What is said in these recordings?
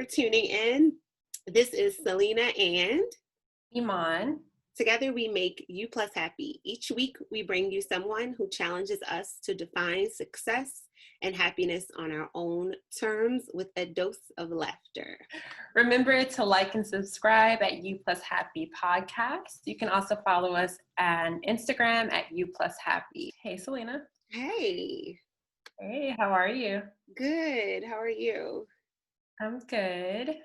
for tuning in. This is Selena and Iman. Together we make You Plus Happy. Each week we bring you someone who challenges us to define success and happiness on our own terms with a dose of laughter. Remember to like and subscribe at You Plus Happy Podcast. You can also follow us on Instagram at You Plus Happy. Hey, Selena. Hey. Hey, how are you? Good. How are you? I'm good.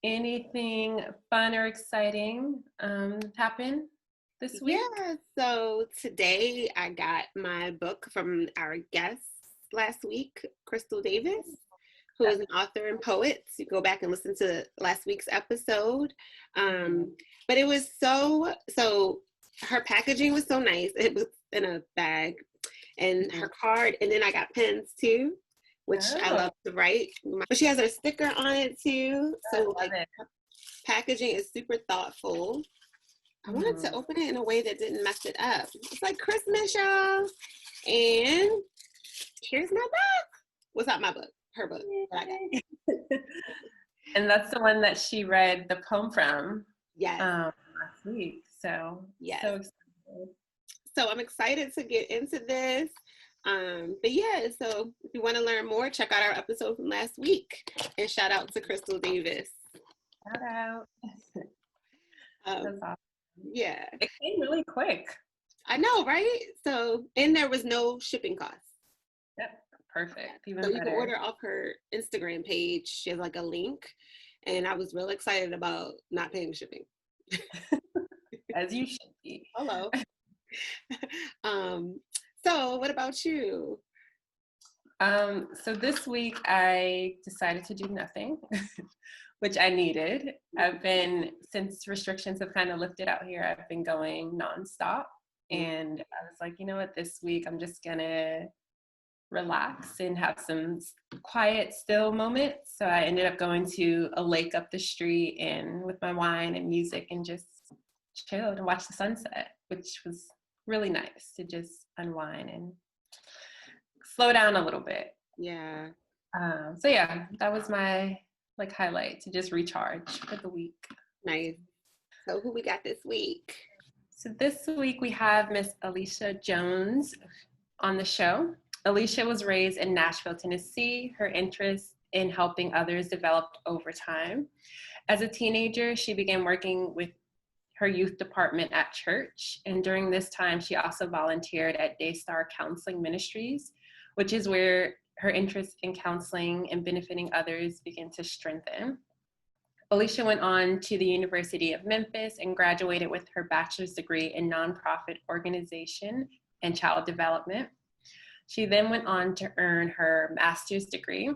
Anything fun or exciting happen this week? Yeah, so today I got my book from our guest last week, Crystal Davis, who is an author and poet. So you go back and listen to last week's episode. But it was so her packaging was so nice. It was in a bag, and her card, and then I got pens too, which I love to write. But she has her sticker on it too. So like packaging is super thoughtful. I wanted to open it in a way that didn't mess it up. It's like Christmas, y'all. And here's my book. What's not my book? Her book. And that's the one that she read the poem from. Yes. Last week. So yes. So excited. So I'm excited to get into this. But yeah, so if you want to learn more, check out our episode from last week. And shout out to Crystal Davis. Shout out. That's awesome. Yeah. It came really quick. I know, right? So, and there was no shipping costs. Yep. Perfect. Even so better. You can order off her Instagram page. She has like a link. And I was real excited about not paying shipping. As you should be. Hello. So what about you? So this week I decided to do nothing, which I needed. I've been, since restrictions have kind of lifted out here, I've been going nonstop. And I was like, you know what, this week I'm just gonna relax and have some quiet, still moments. So I ended up going to a lake up the street and with my wine and music and just chilled and watched the sunset, which was really nice to just unwind and slow down a little bit. Yeah. So yeah, that was my highlight, to just recharge for the week. Nice. So who we got this week? So this week we have Miss Alesia Jones on the show. Alesia was raised in Nashville, Tennessee. Her interest in helping others developed over time. As a teenager, she began working with her youth department at church. And during this time, she also volunteered at Daystar Counseling Ministries, which is where her interest in counseling and benefiting others began to strengthen. Alesia went on to the University of Memphis and graduated with her bachelor's degree in nonprofit organization and child development. She then went on to earn her master's degree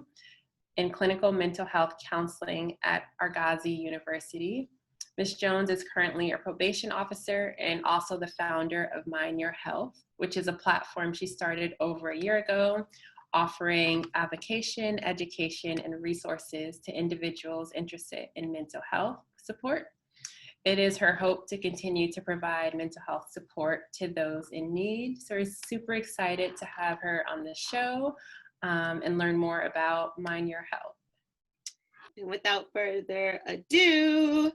in clinical mental health counseling at Argosy University. Ms. Jones is currently a probation officer and also the founder of Mind Your Health, which is a platform she started over a year ago, offering avocation, education, and resources to individuals interested in mental health support. It is her hope to continue to provide mental health support to those in need. So we're super excited to have her on the show and learn more about Mind Your Health. And without further ado,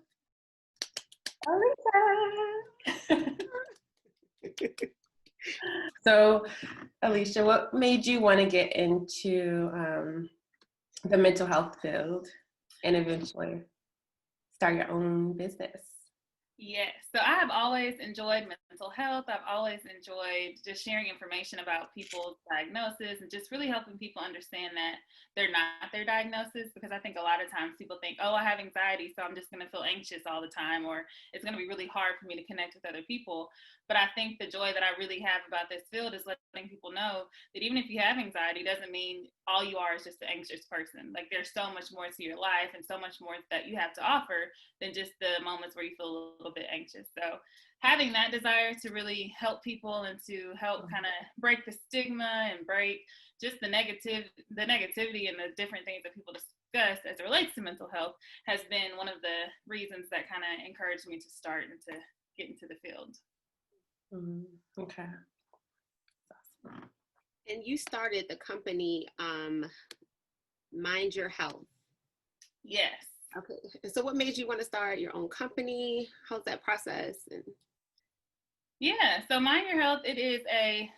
So, Alesia, what made you want to get into the mental health field and eventually start your own business? Yes, so I have always enjoyed mental health. I've always enjoyed just sharing information about people's diagnosis and just really helping people understand that they're not their diagnosis, because I think a lot of times people think, oh, I have anxiety, so I'm just going to feel anxious all the time, or it's going to be really hard for me to connect with other people. But I think the joy that I really have about this field is letting people know that even if you have anxiety, doesn't mean all you are is just an anxious person. Like, there's so much more to your life and so much more that you have to offer than just the moments where you feel a little bit anxious. So having that desire to really help people and to help kind of break the stigma and break just the negativity and the different things that people discuss as it relates to mental health has been one of the reasons that kind of encouraged me to start and to get into the field. Okay. Awesome. And you started the company Mind Your Health. Yes. Okay. And so what made you want to start your own company? How's that process? And Yeah, so Mind Your Health, it is a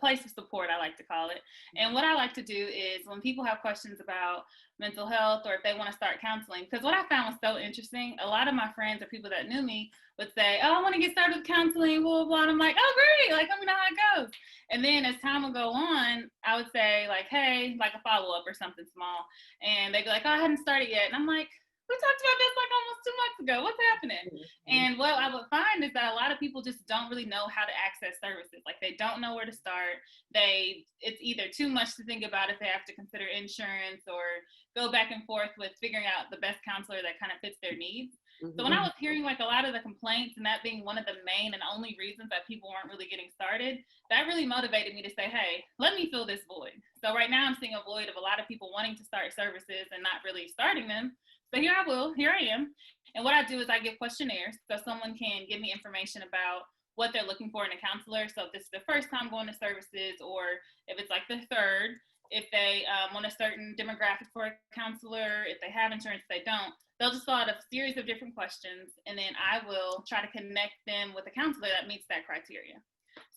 place of support, I like to call it. And what I like to do is when people have questions about mental health or if they want to start counseling, because what I found was so interesting, a lot of my friends or people that knew me would say, oh, I want to get started with counseling, blah, blah, blah. And I'm like, oh, great, like, let me know how it goes. And then as time would go on, I would say, like, hey, like a follow up or something small. And they'd be like, oh, I hadn't started yet. And I'm like, we talked about this like almost 2 months ago. What's happening? And what I would find is that a lot of people just don't really know how to access services. Like they don't know where to start. It's either too much to think about if they have to consider insurance or go back and forth with figuring out the best counselor that kind of fits their needs. So when I was hearing like a lot of the complaints and that being one of the main and only reasons that people weren't really getting started, that really motivated me to say, hey, let me fill this void. So right now I'm seeing a void of a lot of people wanting to start services and not really starting them. So here I am. And what I do is I give questionnaires so someone can give me information about what they're looking for in a counselor. So if this is the first time going to services or if it's like the third, if they want a certain demographic for a counselor, if they have insurance, if they don't, they'll just fill out a series of different questions. And then I will try to connect them with a counselor that meets that criteria.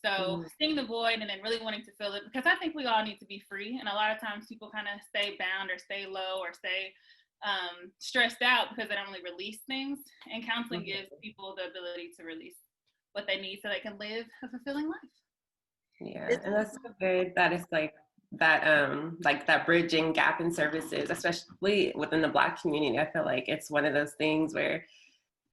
So seeing the void and then really wanting to fill it, because I think we all need to be free. And a lot of times people kind of stay bound or stay low or stay stressed out because they don't really release things, and counseling gives people the ability to release what they need so they can live a fulfilling life. Yeah, and that's so good that it's like that bridging gap in services, especially within the Black community. I feel like it's one of those things where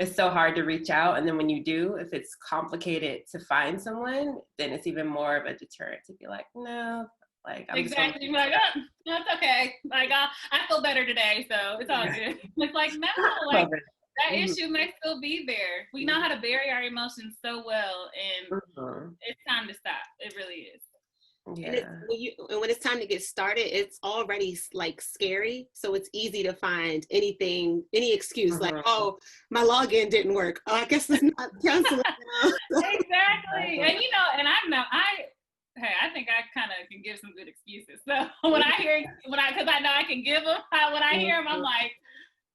it's so hard to reach out, and then when you do, if it's complicated to find someone, then it's even more of a deterrent to be like, no, like I'm exactly. Like, oh, no, it's okay. Like, I feel better today, so it's all good. It's like, no, like that issue may still be there. We know how to bury our emotions so well, and it's time to stop. It really is. Yeah. And when it's time to get started, it's already like scary. So it's easy to find any excuse like, oh, my login didn't work. Oh, I guess it's not counseling now. Exactly. And I think I kind of can give some good excuses. So because I know I can give them, when I hear them, I'm like,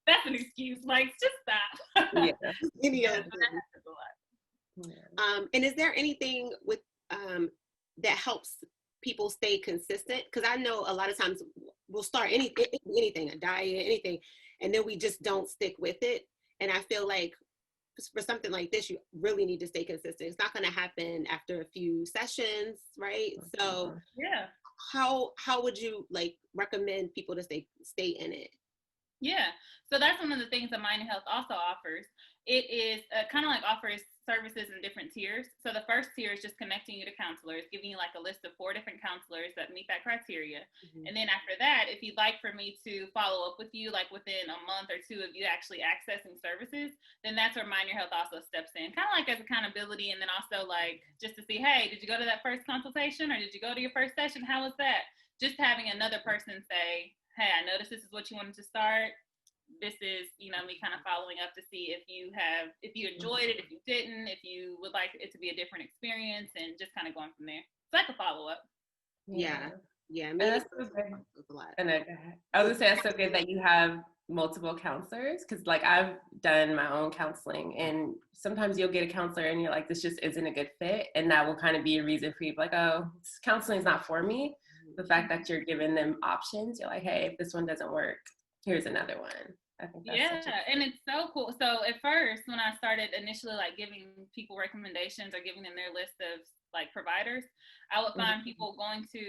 that's an excuse. Like, just stop. Yeah. And is there anything with that helps people stay consistent? Because I know a lot of times we'll start anything, a diet, anything, and then we just don't stick with it. And I feel like for something like this, you really need to stay consistent. It's not going to happen after a few sessions, right? So yeah, how would you like recommend people to stay in it? Yeah, so that's one of the things that Mind Health also offers. It is kind of like offers services in different tiers. So the first tier is just connecting you to counselors, giving you like a list of 4 different counselors that meet that criteria. And then after that, if you'd like for me to follow up with you, like within a month or 2 of you actually accessing services, then that's where Mind Your Health also steps in, kind of like as accountability, and then also like just to see, hey, did you go to that first consultation or did you go to your first session? How was that? Just having another person say, hey, I noticed this is what you wanted to start. This is, me kind of following up to see if you enjoyed it, if you didn't, if you would like it to be a different experience, and just kind of going from there. It's like a follow-up. Yeah. And that's so good. And I was gonna say that's so good that you have multiple counselors, because like I've done my own counseling, and sometimes you'll get a counselor and you're like, this just isn't a good fit, and that will kind of be a reason for you like, oh, counseling is not for me. The fact that you're giving them options, you're like, hey, if this one doesn't work, here's another one. I think that's and it's so cool. So at first, when I started initially like giving people recommendations or giving them their list of like providers, I would find people going to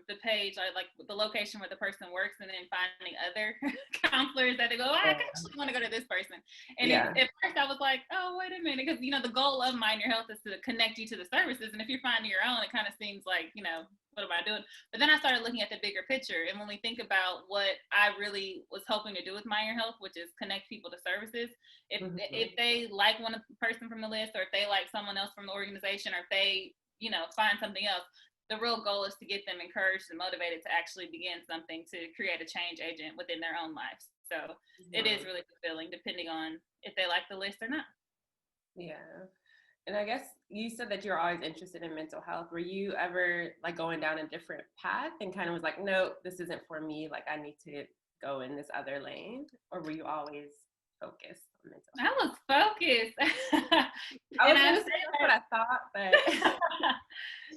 the page, like the location where the person works, and then finding other counselors that they go, oh, I actually want to go to this person. And at first I was like, oh, wait a minute, because the goal of Mind Your Health is to connect you to the services, and if you're finding your own, it kind of seems like, what am I doing? But then I started looking at the bigger picture. And when we think about what I really was hoping to do with Mind Your Health, which is connect people to services, if they like one person from the list, or if they like someone else from the organization, or if they, find something else, the real goal is to get them encouraged and motivated to actually begin something to create a change agent within their own lives. So it is really fulfilling depending on if they like the list or not. Yeah. And I guess you said that you're always interested in mental health. Were you ever like going down a different path and kind of was like, no, this isn't for me, like I need to go in this other lane, or were you always focused on mental I health? was focused. That's what I thought, but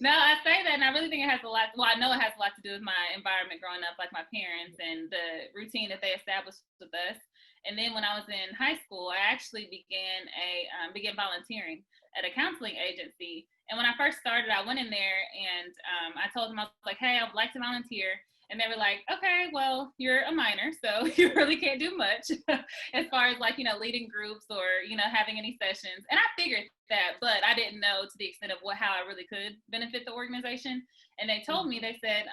no, I say that, and I really think it has a lot. Well, I know it has a lot to do with my environment growing up, like my parents and the routine that they established with us. And then when I was in high school, I actually began volunteering at a counseling agency. And when I first started, I went in there and I told them, I was like, "Hey, I would like to volunteer." And they were like, "Okay, well, you're a minor, so you really can't do much as far as like, leading groups or, having any sessions." And I figured that, but I didn't know to the extent of how I really could benefit the organization. And they told me, they said,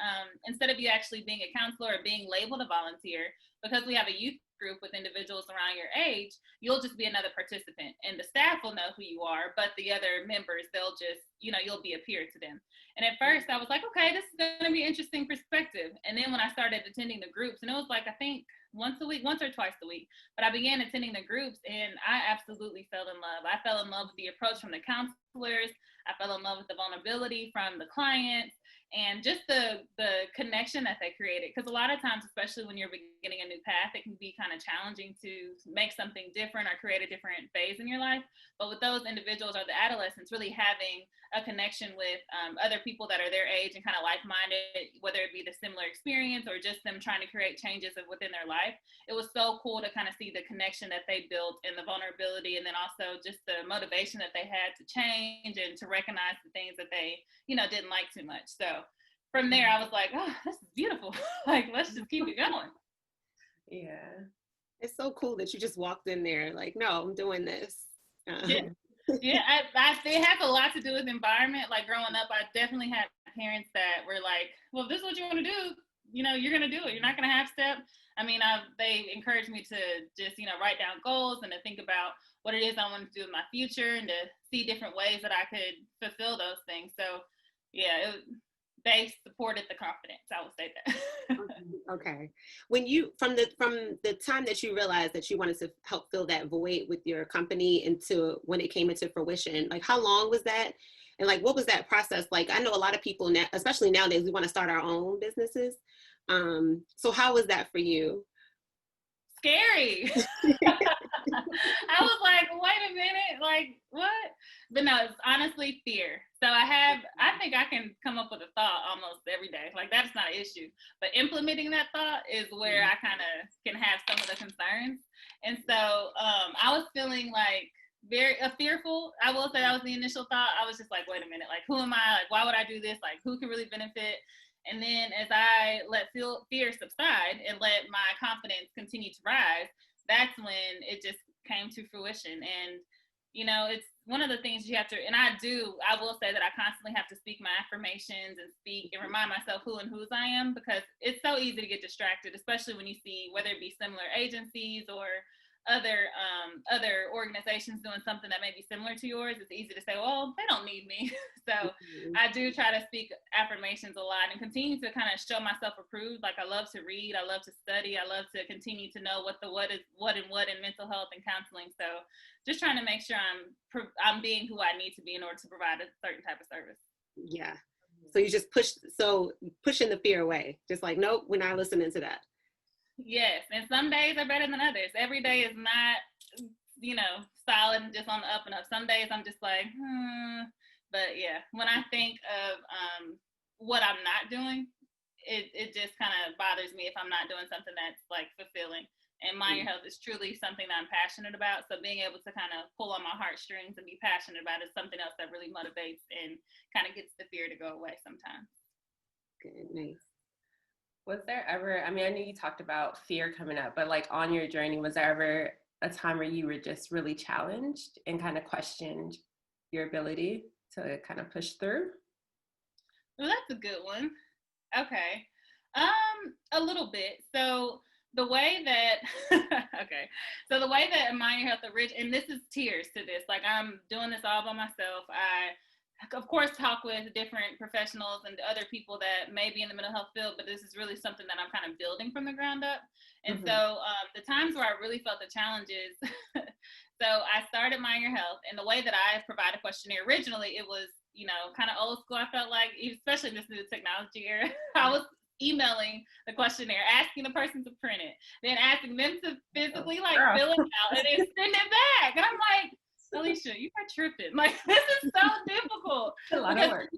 instead of you actually being a counselor or being labeled a volunteer, because we have a youth group with individuals around your age, you'll just be another participant. And the staff will know who you are, but the other members, they'll just, you'll be a peer to them. And at first I was like, okay, this is going to be an interesting perspective. And then when I started attending the groups, and it was like, I think once or twice a week, but I began attending the groups and I absolutely fell in love. I fell in love with the approach from the counselors. I fell in love with the vulnerability from the clients and just the connection that they created. Because a lot of times, especially when you're beginning a new path, it can be kind of challenging to make something different or create a different phase in your life. But with those individuals or the adolescents, really having a connection with other people that are their age and kind of like-minded, whether it be the similar experience or just them trying to create changes within their life, it was so cool to kind of see the connection that they built and the vulnerability, and then also just the motivation that they had to change and to recognize the things that they, didn't like too much. So from there, I was like, oh, this is beautiful. Like, let's just keep it going. Yeah. It's so cool that you just walked in there like, no, I'm doing this. Yeah. Yeah, it has a lot to do with environment. Like growing up, I definitely had parents that were like, well, if this is what you want to do, you're going to do it. You're not going to half step. I mean, they encouraged me to just, write down goals and to think about what it is I want to do in my future and to see different ways that I could fulfill those things. So yeah, they supported the confidence. I will say that. Okay. When you from the time that you realized that you wanted to help fill that void with your company into when it came into fruition, like how long was that? And like what was that process like? I know a lot of people now, especially nowadays, we want to start our own businesses. So how was that for you? Scary. I was like, wait a minute, like what? But no, it's honestly fear. So I think I can come up with a thought almost every day. Like that's not an issue. But implementing that thought is where I kind of can have some of the concerns. And so I was feeling like very fearful. I will say that was the initial thought. I was just like, wait a minute, like who am I? Like why would I do this? Like who can really benefit? And then as I let fear subside and let my confidence continue to rise, that's when it just came to fruition. And it's one of the things you have to, and I will say that I constantly have to speak my affirmations and speak and remind myself who and whose I am, because it's so easy to get distracted, especially when you see whether it be similar agencies or other organizations doing something that may be similar to yours. It's easy to say, well, they don't need me. So I do try to speak affirmations a lot and continue to kind of show myself approved. Like I love to read, I love to study, I love to continue to know what in mental health and counseling. So just trying to make sure I'm being who I need to be in order to provide a certain type of service. Yeah. So you just pushing the fear away. Just like, nope, we're not listening to that. Yes, and some days are better than others. Every day is not, solid and just on the up and up. Some days I'm just like, But yeah, when I think of what I'm not doing, it just kind of bothers me if I'm not doing something that's like fulfilling. And minor health is truly something that I'm passionate about. So being able to kind of pull on my heartstrings and be passionate about it is something else that really motivates and kind of gets the fear to go away sometimes. Good, nice. Was there ever, I mean, I know you talked about fear coming up, but like on your journey, was there ever a time where you were just really challenged and kind of questioned your ability to kind of push through? Well, that's a good one. Okay. A little bit. So the way that, okay. So the way that minor health and this is tears to this, like I'm doing this all by myself. I of course talk with different professionals and other people that may be in the mental health field, but this is really something that I'm kind of building from the ground up. And so the times where I really felt the challenges, so I started Minor Health, and the way that I provide a questionnaire originally, it was, kind of old school. I felt like, especially in this new technology era, I was emailing the questionnaire, asking the person to print it, then asking them to physically like Girl. fill it out and then send it back. And I'm like, Alesia, you are tripping. Like, this is so difficult. A lot of work.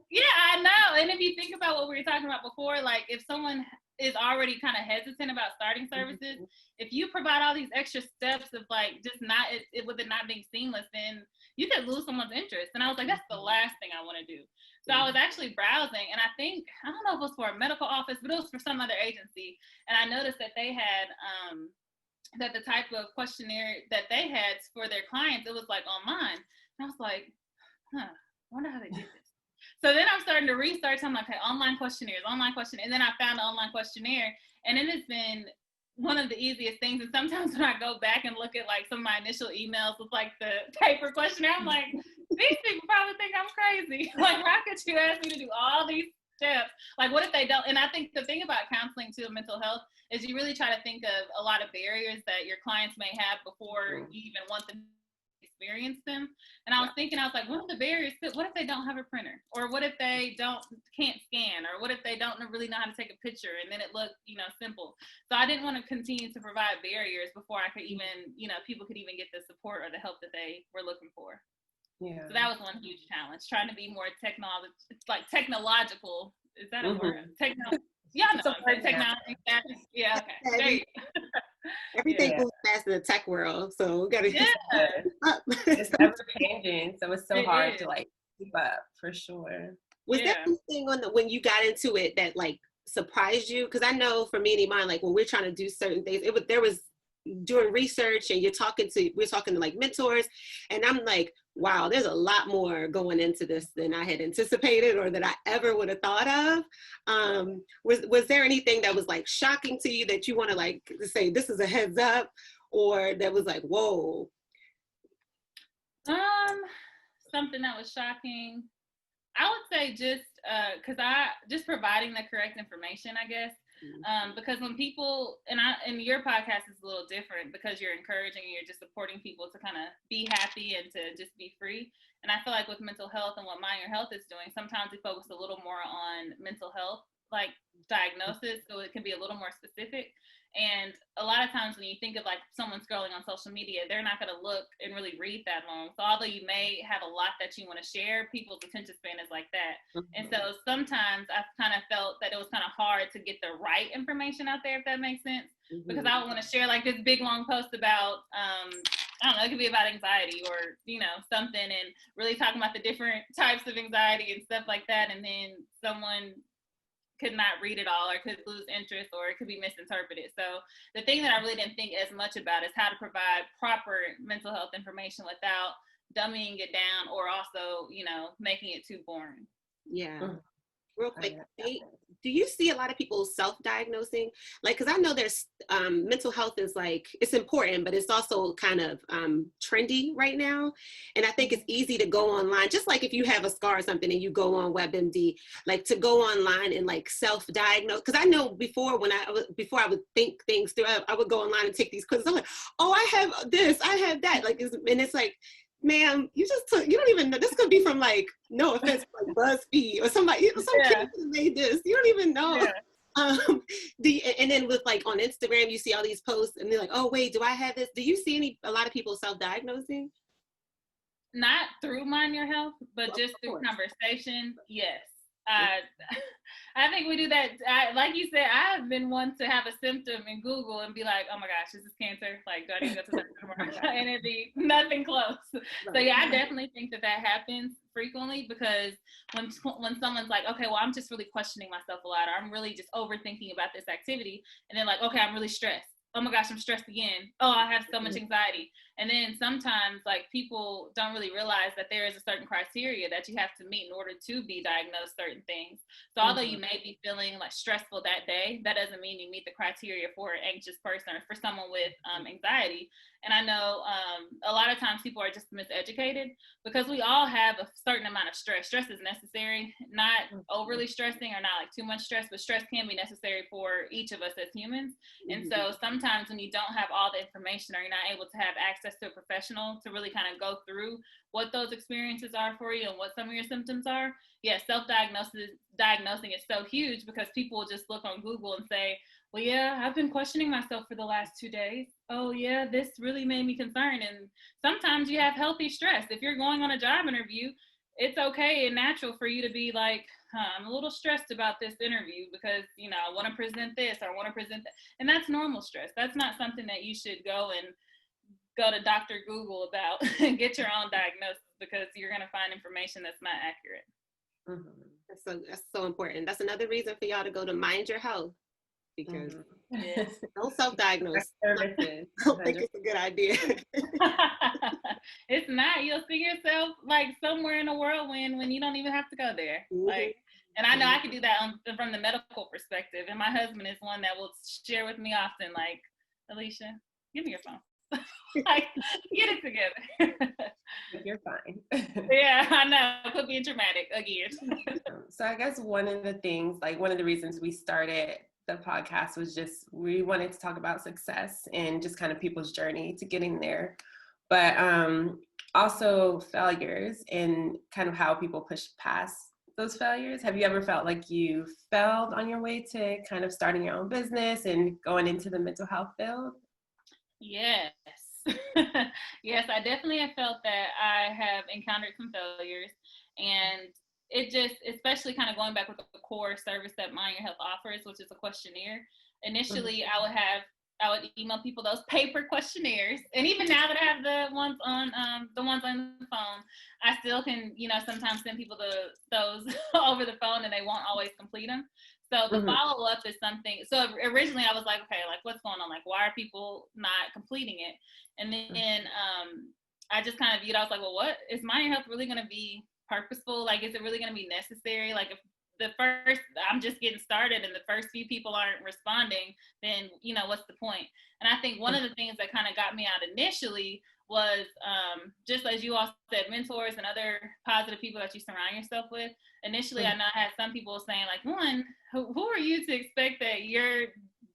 Yeah, I know. And if you think about what we were talking about before, like if someone is already kind of hesitant about starting services, if you provide all these extra steps of like just not with it not being seamless, then you could lose someone's interest. And I was like, that's the last thing I want to do. So I was actually browsing, and I think, I don't know if it was for a medical office, but it was for some other agency. And I noticed that they had that the type of questionnaire that they had for their clients, it was like online. And I was like, I wonder how they did this. So then I'm starting to research. I'm like, okay, online questionnaires. And then I found an online questionnaire, and it has been one of the easiest things. And sometimes when I go back and look at like some of my initial emails with like the paper questionnaire, I'm like, these people probably think I'm crazy. Like, how could you ask me to do all these steps? Like, what if they don't? And I think the thing about counseling too, mental health, is you really try to think of a lot of barriers that your clients may have before you even want them experience them. And I was thinking, I was like, what are the barriers? What if they don't have a printer? Or what if they can't scan? Or what if they don't really know how to take a picture and then it looked, simple? So I didn't want to continue to provide barriers before I could even, people could even get the support or the help that they were looking for. Yeah. So that was one huge challenge, trying to be more technological. Is that a word? Yeah, no, technology. Yeah, okay. There you go. Everything moves fast in the tech world, so we gotta it's ever changing, so it's so hard to like keep up for sure. Was there anything when you got into it that like surprised you? Because I know for me and Iman, like when we're trying to do certain things, there was doing research and we're talking to like mentors, and I'm like, wow, there's a lot more going into this than I had anticipated or that I ever would have thought of. Was there anything that was like shocking to you that you want to like say this is a heads up, or that was like, whoa? Something that was shocking, I would say just just providing the correct information, I guess. Because when people, and your podcast is a little different because you're encouraging and you're just supporting people to kind of be happy and to just be free. And I feel like with mental health and what Mind Your Health is doing, sometimes we focus a little more on mental health, like diagnosis, so it can be a little more specific. And a lot of times when you think of like someone scrolling on social media, they're not going to look and really read that long. So although you may have a lot that you want to share, people's attention span is like that. And so sometimes I've kind of felt that it was kind of hard to get the right information out there, if that makes sense. Because I would want to share like this big long post about, I don't know, it could be about anxiety or, something, and really talking about the different types of anxiety and stuff like that. And then someone could not read it all or could lose interest or it could be misinterpreted. So the thing that I really didn't think as much about is how to provide proper mental health information without dumbing it down or also, making it too boring. Yeah. Real quick, do you see a lot of people self-diagnosing? Like, because I know there's mental health is like, it's important, but it's also kind of trendy right now. And I think it's easy to go online, just like if you have a scar or something and you go on WebMD, like to go online and like self-diagnose. Because I know before I would think things through, I would go online and take these quizzes. I'm like, oh, I have this, I have that. Like, and it's like, ma'am, you don't even know. This could be from like, no offense, like BuzzFeed or somebody, some kid made this. You don't even know. Yeah. And then with like on Instagram, you see all these posts and they're like, oh wait, do I have this? Do you see a lot of people self-diagnosing? Not through Mind Your Health, but just through conversation. Yes. I think we do that. Like you said, I have been one to have a symptom in Google and be like, oh my gosh, is this cancer? Like, do I need to go to the doctor? And it'd be nothing close. So yeah, I definitely think that happens frequently because when someone's like, okay, well, I'm just really questioning myself a lot, or I'm really just overthinking about this activity. And then like, okay, I'm really stressed. Oh my gosh, I'm stressed again. Oh, I have so much anxiety. And then sometimes like people don't really realize that there is a certain criteria that you have to meet in order to be diagnosed certain things. So although you may be feeling like stressful that day, that doesn't mean you meet the criteria for an anxious person or for someone with anxiety. And I know a lot of times people are just miseducated because we all have a certain amount of stress. Stress is necessary, not overly stressing or not like too much stress, but stress can be necessary for each of us as humans. And so sometimes when you don't have all the information or you're not able to have access access to a professional to really kind of go through what those experiences are for you and what some of your symptoms are. Yeah, diagnosing is so huge because people will just look on Google and say, well, yeah, I've been questioning myself for the last 2 days. Oh, yeah, this really made me concerned. And sometimes you have healthy stress. If you're going on a job interview, it's okay and natural for you to be like, I'm a little stressed about this interview because, you know, I want to present this or I want to present that. And that's normal stress. That's not something that you should go to Dr. Google about and get your own diagnosis, because you're going to find information that's not accurate. Mm-hmm. That's so important. That's another reason for y'all to go to Mind Your Health, because don't self-diagnose. I don't think it's a good idea. It's not. You'll see yourself like somewhere in a whirlwind when you don't even have to go there. Mm-hmm. Like, and I know I could do that from the medical perspective. And my husband is one that will share with me often, like, Alesia, give me your phone. Like, get it together. You're fine. Yeah, I know. Quit being dramatic again. So I guess one of the reasons we started the podcast was just we wanted to talk about success and just kind of people's journey to getting there, but also failures and kind of how people push past those failures. Have you ever felt like you failed on your way to kind of starting your own business and going into the mental health field? Yes. Yes, I definitely have felt that I have encountered some failures, and it just, especially kind of going back with the core service that Mind Your Health offers, which is a questionnaire. Initially, I would email people those paper questionnaires, and even now that I have the ones on the phone, I still can, you know, sometimes send people those over the phone, and they won't always complete them. So the follow-up is something. So originally I was like, okay, like, what's going on? Like, why are people not completing it? And then I just kind of viewed, I was like, well, what is Mind Your Health really going to be purposeful? Like, is it really going to be necessary? Like, if I'm just getting started and the first few people aren't responding, then, you know, what's the point? And I think one of the things that kind of got me out initially was just as you all said, mentors and other positive people that you surround yourself with. Initially, I know I had some people saying, like, one, who are you to expect that your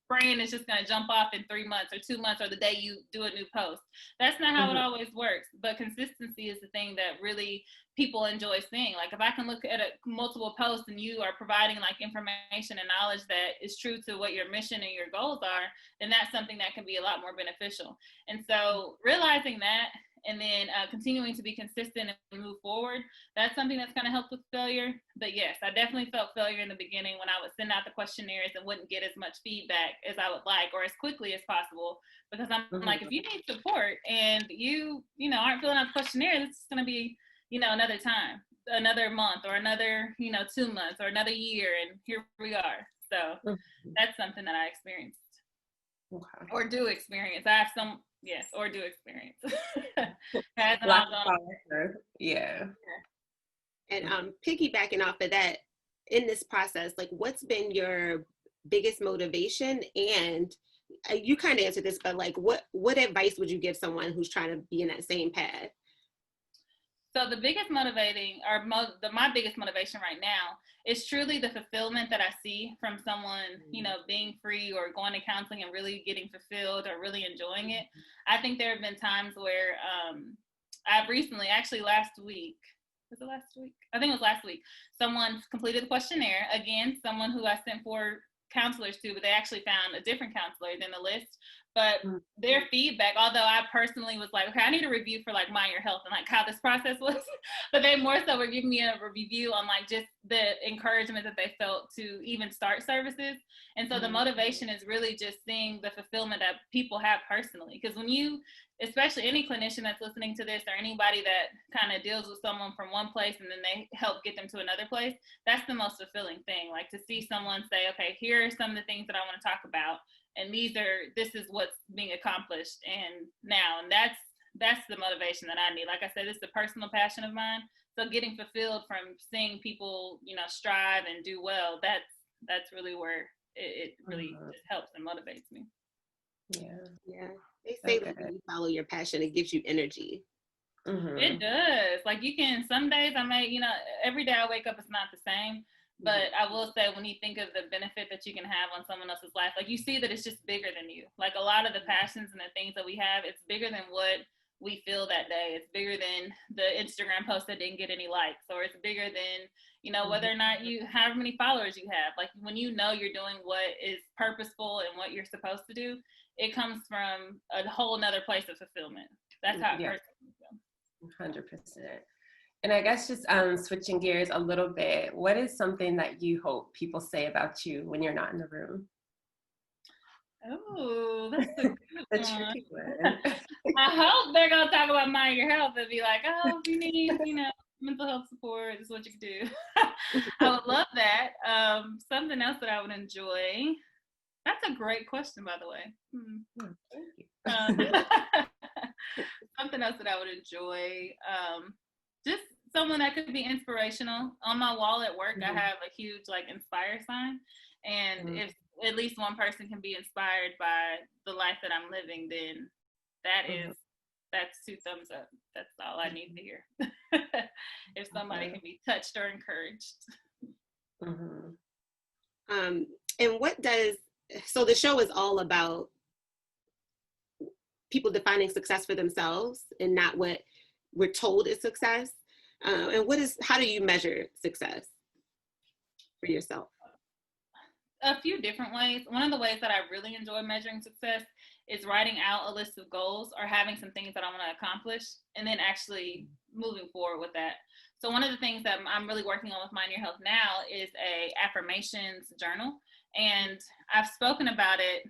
brain is just going to jump off in 3 months or 2 months or the day you do a new post? That's not how it always works. But consistency is the thing that really people enjoy seeing. Like, if I can look at multiple posts and you are providing like information and knowledge that is true to what your mission and your goals are, then that's something that can be a lot more beneficial. And so realizing that, and then continuing to be consistent and move forward, that's something that's going to help with failure. But yes, I definitely felt failure in the beginning when I would send out the questionnaires and wouldn't get as much feedback as I would like, or as quickly as possible, because I'm like, if you need support and you know, aren't filling out the questionnaire, it's going to be, you know, another time, another month, or another, you know, 2 months, or another year, and here we are. So that's something that I experienced. Okay. Or do experience. I have some, yes, or do experience. Yeah. And piggybacking off of that, in this process, like, what's been your biggest motivation? And you kind of answered this, but like, what advice would you give someone who's trying to be in that same path? So the biggest motivating, or my biggest motivation right now is truly the fulfillment that I see from someone, you know, being free or going to counseling and really getting fulfilled or really enjoying it. I think there have been times where I've recently, actually last week, was it last week? I think it was last week. Someone completed the questionnaire. Again, someone who I sent 4 counselors to, but they actually found a different counselor than the list. But their feedback, although I personally was like, okay, I need a review for like Mind Your Health and like how this process was, but they more so were giving me a review on like just the encouragement that they felt to even start services. And so the motivation is really just seeing the fulfillment that people have personally. Because when you, especially any clinician that's listening to this, or anybody that kind of deals with someone from one place and then they help get them to another place, that's the most fulfilling thing. Like, to see someone say, okay, here are some of the things that I want to talk about, and this is what's being accomplished and now. And that's the motivation that I need. Like I said, it's a personal passion of mine. So getting fulfilled from seeing people, you know, strive and do well, that's really where it really just helps and motivates me. Yeah. They say that when you follow your passion, it gives you energy. It does. Like, you can, some days I may, you know, every day I wake up, it's not the same. But I will say, when you think of the benefit that you can have on someone else's life, like, you see that it's just bigger than you. Like, a lot of the passions and the things that we have, it's bigger than what we feel that day. It's bigger than the Instagram post that didn't get any likes, or it's bigger than, you know, whether or not you, however many followers you have. Like when you know you're doing what is purposeful and what you're supposed to do, it comes from a whole nother place of fulfillment. That's how it personally feels. 100%. And I guess just switching gears a little bit, what is something that you hope people say about you when you're not in the room? Oh, that's a good The one. tricky one. I hope they're going to talk about mind your health and be like, oh, if you need, you know, mental health support, this is what you can do. I would love that. Something else that I would enjoy. That's a great question, by the way. Thank you. Something else that I would enjoy. Just someone that could be inspirational. On my wall at work, I have a huge like inspire sign. And if at least one person can be inspired by the life that I'm living, then that's 2 thumbs up. That's all I need to hear. If somebody can be touched or encouraged. And what does, so the show is all about people defining success for themselves and not what we're told is success. And how do you measure success for yourself? A few different ways. One of the ways that I really enjoy measuring success is writing out a list of goals or having some things that I want to accomplish and then actually moving forward with that. So one of the things that I'm really working on with Mind Your Health now is a affirmations journal. And I've spoken about it.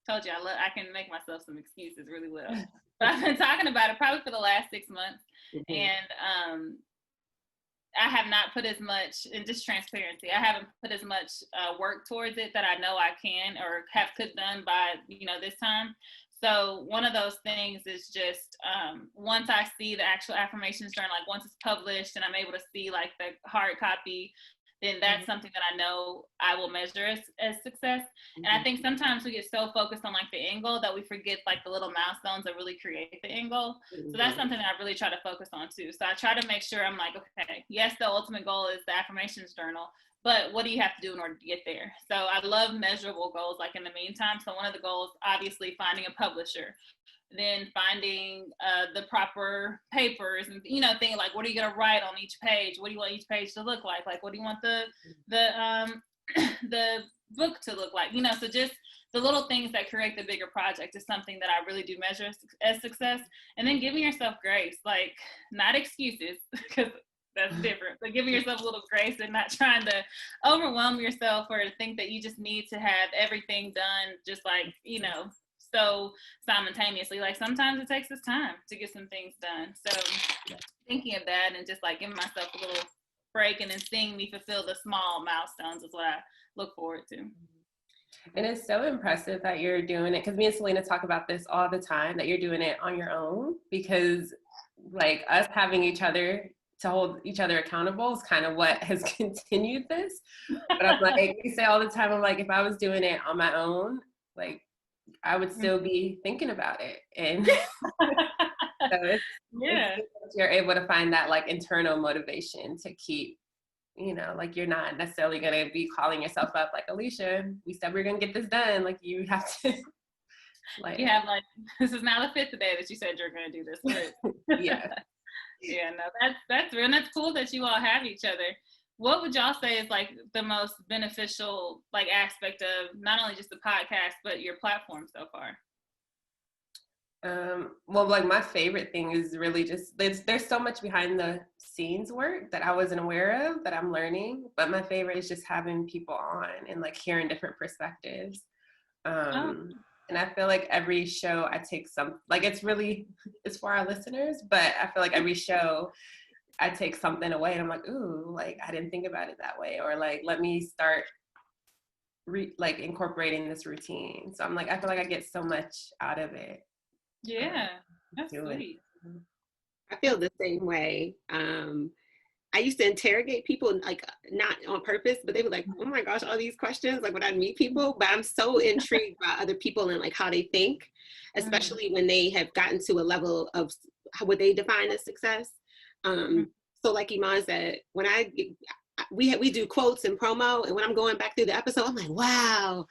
Told you I can make myself some excuses really well. But I've been talking about it probably for the last 6 months. And I have not put as much, in just transparency, I haven't put as much work towards it that I know I can or could done by, you know, this time. So one of those things is just once I see the actual affirmations journal, like once it's published and I'm able to see like the hard copy, then that's something that I know I will measure as success. And I think sometimes we get so focused on like the end goal that we forget like the little milestones that really create the end goal. So that's something that I really try to focus on too. So I try to make sure I'm like, okay, yes, the ultimate goal is the affirmations journal, but what do you have to do in order to get there? So I love measurable goals like in the meantime. So one of the goals, obviously finding a publisher, then finding the proper papers and, you know, things like, what are you going to write on each page? What do you want each page to look like? Like, what do you want the book to look like? You know, so just the little things that create the bigger project is something that I really do measure as success. And then giving yourself grace, like not excuses, because that's different, but giving yourself a little grace and not trying to overwhelm yourself or think that you just need to have everything done just like, you know, so simultaneously. Like sometimes it takes us time to get some things done. So thinking of that and just like giving myself a little break and then seeing me fulfill the small milestones is what I look forward to. And it's so impressive that you're doing it, because me and Selena talk about this all the time, that you're doing it on your own, because like us having each other to hold each other accountable is kind of what has continued this. But I'm like, we say all the time, I'm like, if I was doing it on my own, like I would still be thinking about it. And so it's you're able to find that like internal motivation to keep, you know, like you're not necessarily going to be calling yourself up like, Alesia, we said we are going to get this done. Like you have to like, you have like, this is now the 5th day that you said you're going to do this. But yeah. Yeah, no, that's real. And that's cool that you all have each other. What would y'all say is like the most beneficial like aspect of not only just the podcast, but your platform so far? Well, like my favorite thing is really just, there's so much behind the scenes work that I wasn't aware of that I'm learning, but my favorite is just having people on and like hearing different perspectives. And I feel like every show I take some, like it's for our listeners, but I feel like every show I take something away and I'm like, ooh, like I didn't think about it that way. Or like, let me start like incorporating this routine. So I'm like, I feel like I get so much out of it. Yeah, that's sweet. I feel the same way. I used to interrogate people, like not on purpose, but they were like, oh my gosh, all these questions, like when I meet people, but I'm so intrigued by other people and like how they think, especially when they have gotten to a level of what they define as success. So like Iman said, when we do quotes and promo, and when I'm going back through the episode, I'm like, wow,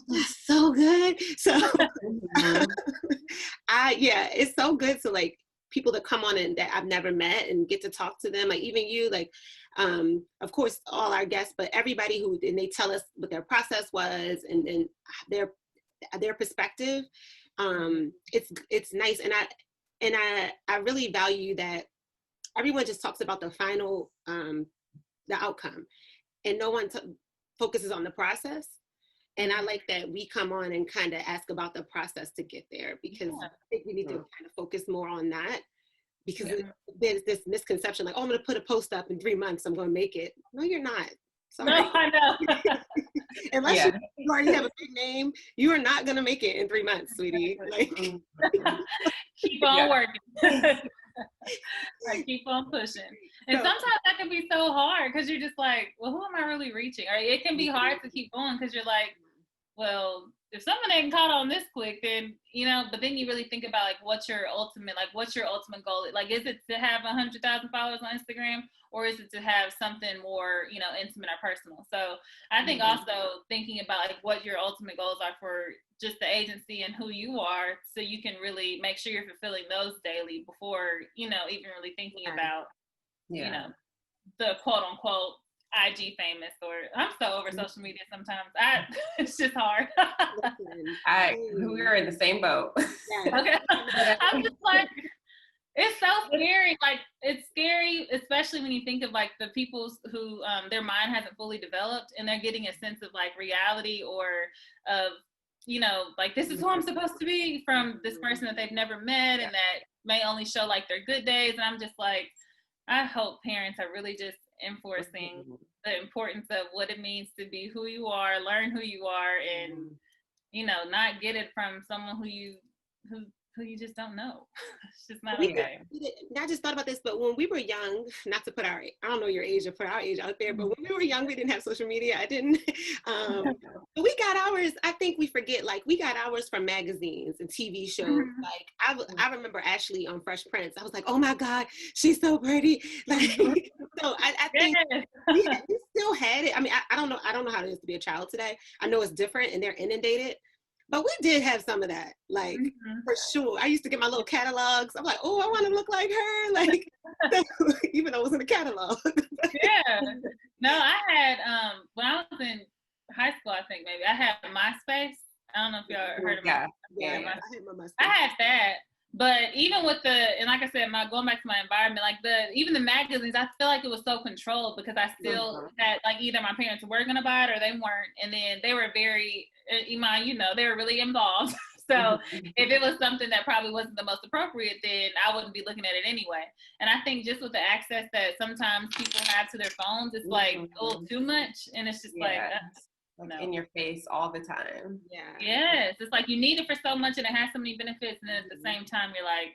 that's so good. So it's so good to like people that come on and that I've never met and get to talk to them, like even you, like of course all our guests, but everybody who, and they tell us what their process was and their perspective. It's nice, and I really value that everyone just talks about the final the outcome, and no one focuses on the process. And I like that we come on and kind of ask about the process to get there, because I think we need to kind of focus more on that, because there's this misconception like, oh, I'm going to put a post up in 3 months, I'm going to make it. No, you're not. Sorry. No, I know. Unless you already have a big name, you are not going to make it in 3 months, sweetie. Like, keep on working. Like, keep on pushing. And sometimes that can be so hard because you're just like, well, who am I really reaching? Or it can be hard to keep going because you're like, well, if someone ain't caught on this quick, then, but then you really think about like, what's your ultimate goal? Like, is it to have 100,000 followers on Instagram, or is it to have something more, intimate or personal? So I think also thinking about like what your ultimate goals are for just the agency and who you are, so you can really make sure you're fulfilling those daily before, even really thinking about, the quote unquote IG famous, or I'm so over social media sometimes. It's just hard. We were in the same boat. Okay. I'm just like, it's so scary. Like, it's scary, especially when you think of like the people who their mind hasn't fully developed and they're getting a sense of like reality or of, like, this is who I'm supposed to be from this person that they've never met and that may only show like their good days. And I'm just like, I hope parents are really just enforcing the importance of what it means to be who you are, learn who you are, and not get it from someone who you just don't know. It's just not okay. I just thought about this, but when we were young, not to put I don't know your age or put our age out there, but when we were young, we didn't have social media. I didn't. But we got ours. I think we forget, like, we got ours from magazines and TV shows. Like, I remember Ashley on Fresh Prince. I was like, oh my God, she's so pretty. Like, so I think we still had it. I mean, I don't know how it is to be a child today. I know it's different and they're inundated. But we did have some of that, like, for sure. I used to get my little catalogs. I'm like, oh, I want to look like her, like, even though it was in the catalog. Yeah. No, I had, when I was in high school, I think maybe, I had MySpace. I don't know if y'all heard of MySpace. Yeah, I had my MySpace. I had that. But even with and like I said, going back to my environment, like even the magazines, I feel like it was so controlled because I still had, like, either my parents were going to buy it or they weren't. And then they were very, Iman, they were really involved. So if it was something that probably wasn't the most appropriate, then I wouldn't be looking at it anyway. And I think just with the access that sometimes people have to their phones, it's like a little too much. And it's just like in your face all the time. Yes, it's like you need it for so much and it has so many benefits, and then at the same time you're like,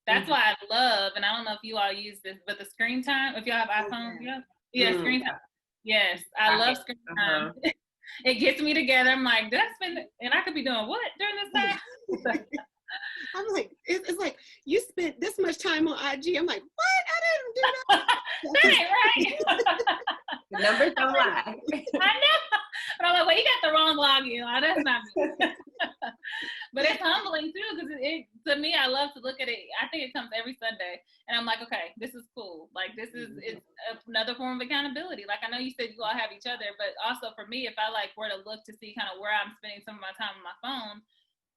that's why I love, and I don't know if you all use this, but the screen time, if y'all have iPhones, screen time. Yes, I love screen time. It gets me together. I'm like, did I spend it? And I could be doing what during this time? I'm like, it's like, you spent this much time on IG. I'm like, what? I didn't do that. That ain't right. The numbers don't lie. I know. But I'm like, well, you got the wrong login. That's not me. But it's humbling too, because to me, I love to look at it. I think it comes every Sunday, and I'm like, okay, this is cool. Like, this is it's another form of accountability. Like, I know you said you all have each other, but also for me, if I were to look to see kind of where I'm spending some of my time on my phone,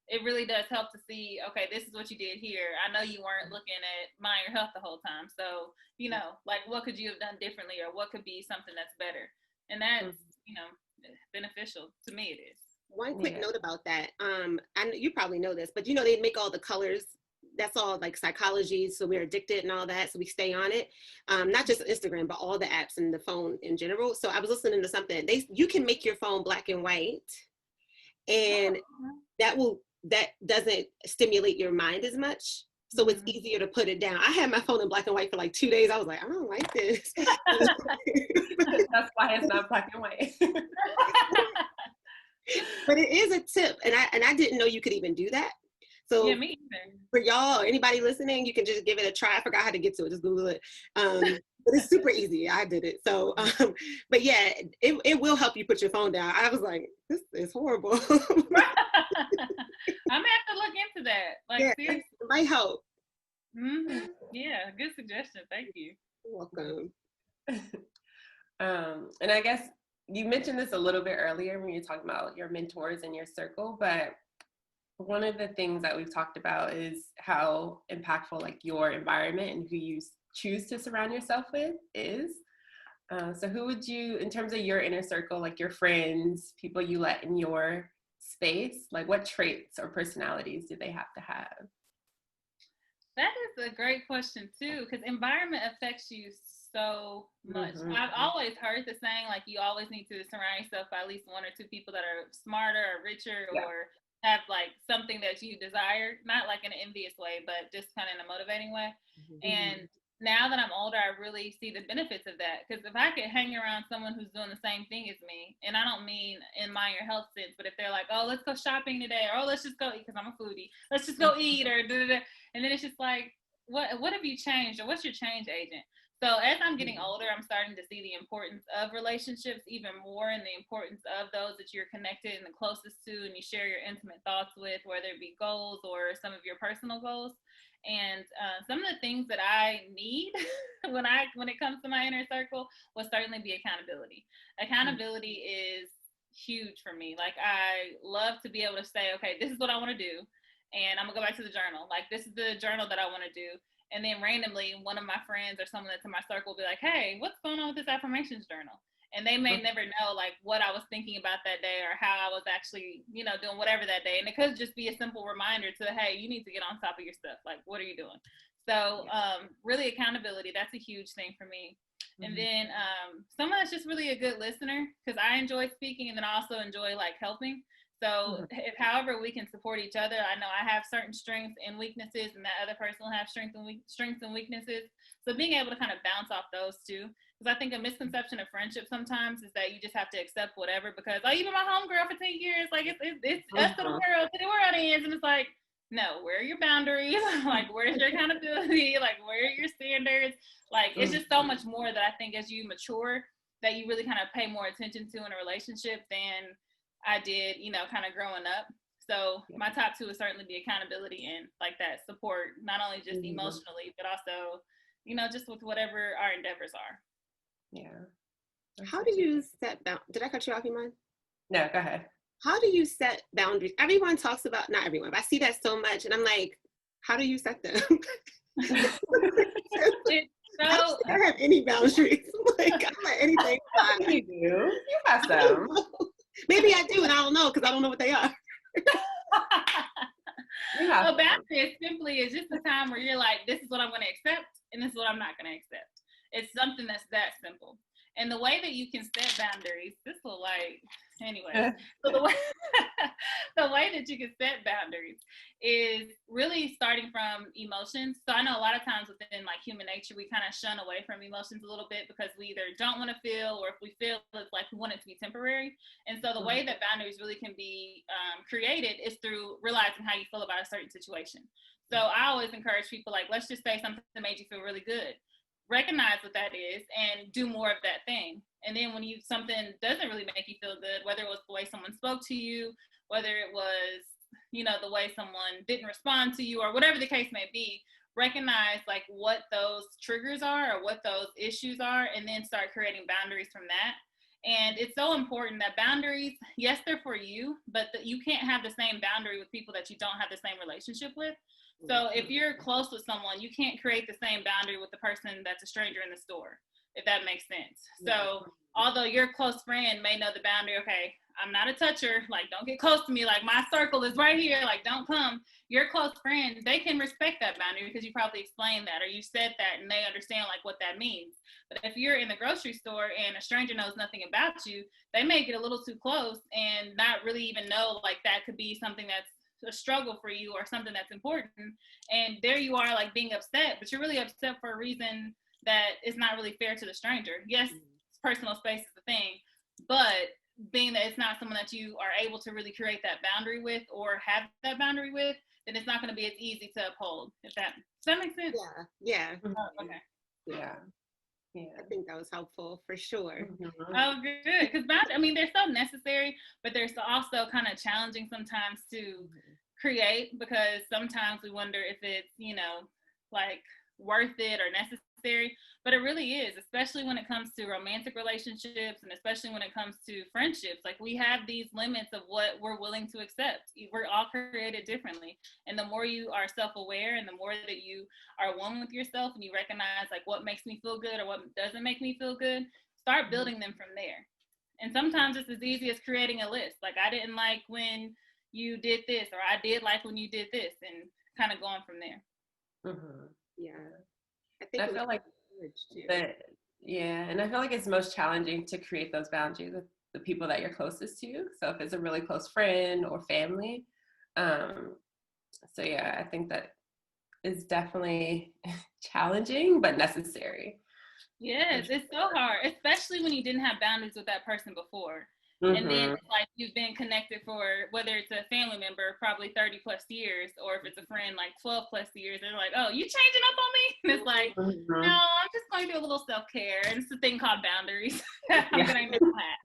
it really does help to see, okay, this is what you did here. I know you weren't looking at Mind Your Health the whole time. So, like, what could you have done differently, or what could be something that's better? And that's, beneficial. To me, it is. One quick note about that. I know you probably know this, but they make all the colors. That's all like psychology. So we're addicted and all that. So we stay on it. Not just Instagram, but all the apps and the phone in general. So I was listening to something. You can make your phone black and white, and that doesn't stimulate your mind as much. So it's easier to put it down. I had my phone in black and white for like 2 days. I was like, I don't like this. That's why it's not black and white. But it is a tip. And I didn't know you could even do that. So Yeah, me either. for y'all, anybody listening, you can just give it a try. I forgot how to get to it. Just Google it. But it's super easy. I did it. So, but yeah, it will help you put your phone down. I was like, this is horrible. I'm gonna have to look into that. Like, Yeah, seriously. it might help. Yeah, good suggestion. Thank you. You're welcome. And I guess you mentioned this a little bit earlier when you were talking about your mentors in your circle, but one of the things that we've talked about is how impactful like your environment and who you choose to surround yourself with is. So who would you, in terms of your inner circle, like your friends, people you let in your space, like what traits or personalities do they have to have? That is a great question too, because environment affects you so much. I've always heard the saying, like, you always need to surround yourself by at least one or two people that are smarter or richer or have like something that you desire, not like in an envious way, but just kind of in a motivating way. And now that I'm older, I really see the benefits of that. Because if I could hang around someone who's doing the same thing as me, and I don't mean in mind your health sense, but if they're like, oh, let's go shopping today, or oh, let's just go eat, because I'm a foodie, let's just go eat, or da-da-da. And then it's just like, what have you changed, or what's your change agent? So as I'm getting older, I'm starting to see the importance of relationships even more, and the importance of those that you're connected and the closest to, and you share your intimate thoughts with, whether it be goals or some of your personal goals. And some of the things that I need when it comes to my inner circle will certainly be accountability. Accountability is huge for me. Like, I love to be able to say, okay, this is what I want to do, and I'm gonna go back to the journal. Like, this is the journal that I want to do. And then randomly, one of my friends or someone that's in my circle will be like, hey, what's going on with this affirmations journal? And they may never know like what I was thinking about that day or how I was actually, doing whatever that day. And it could just be a simple reminder to, hey, you need to get on top of your stuff. Like, what are you doing? So really accountability, that's a huge thing for me. And then someone that's just really a good listener, because I enjoy speaking and then I also enjoy like helping. So if however we can support each other, I know I have certain strengths and weaknesses, and that other person will have strengths and weaknesses. So being able to kind of bounce off those two, because I think a misconception of friendship sometimes is that you just have to accept whatever because, oh, you've been my homegirl for 10 years, like it's us to the world ends, and it's like, no, where are your boundaries? Like, where's your accountability? Like, where are your standards? Like, it's just so much more that I think as you mature that you really kind of pay more attention to in a relationship than I did, kind of growing up. So my top two would certainly be accountability and like that support, not only just emotionally, but also, just with whatever our endeavors are. Yeah. How do you set did I cut you off, Iman? No, go ahead. How do you set boundaries? Everyone talks about, not everyone, but I see that so much, and I'm like, how do you set them? I don't have any boundaries. Like, I'm like anything. You do. You have some. Maybe I do, and I don't know because I don't know what they are. Well, boundaries simply is just a time where you're like, this is what I'm going to accept, and this is what I'm not going to accept. It's something that's that simple. And the way that you can set boundaries, anyway. So the way that you can set boundaries is really starting from emotions. So I know a lot of times within like human nature, we kind of shun away from emotions a little bit because we either don't want to feel, or if we feel, it's like we want it to be temporary. And so the way that boundaries really can be created is through realizing how you feel about a certain situation. So I always encourage people, like, let's just say something that made you feel really good. Recognize what that is and do more of that thing. And then when something doesn't really make you feel good, whether it was the way someone spoke to you, whether it was, the way someone didn't respond to you, or whatever the case may be, recognize like what those triggers are or what those issues are, and then start creating boundaries from that. And it's so important that boundaries, yes, they're for you, but you can't have the same boundary with people that you don't have the same relationship with. So if you're close with someone, you can't create the same boundary with the person that's a stranger in the store, if that makes sense. So although your close friend may know the boundary, okay, I'm not a toucher, like, don't get close to me, like, my circle is right here, like, don't come. Your close friend, they can respect that boundary because you probably explained that, or you said that, and they understand, like, what that means. But if you're in the grocery store and a stranger knows nothing about you, they may get a little too close and not really even know, like, that could be something that's a struggle for you or something that's important. And there you are, like, being upset, but you're really upset for a reason that is not really fair to the stranger. Yes, personal space is the thing, but being that it's not someone that you are able to really create that boundary with or have that boundary with, then it's not going to be as easy to uphold. Does that make sense? Yeah. Oh, okay. Yeah. I think that was helpful for sure. Oh, good. Because they're so necessary, but they're also kind of challenging sometimes to create, because sometimes we wonder if it's, like worth it or necessary, but it really is, especially when it comes to romantic relationships, and especially when it comes to friendships. Like, we have these limits of what we're willing to accept. We're all created differently, and the more you are self-aware, and the more that you are one with yourself, and you recognize like what makes me feel good or what doesn't make me feel good, start building them from there. And sometimes it's as easy as creating a list. Like, I didn't like when you did this, or I did like when you did this, and kind of going from there. Yeah, I feel like and I feel like it's most challenging to create those boundaries with the people that you're closest to. So if it's a really close friend or family, so yeah, I think that is definitely challenging but necessary. Yes, it's so hard, especially when you didn't have boundaries with that person before. And then it's like you've been connected for, whether it's a family member, probably 30 plus years, or if it's a friend, like 12 plus years, they're like, oh, you changing up on me? And it's like, no, I'm just going through a little self-care. And it's a thing called boundaries. I'm going to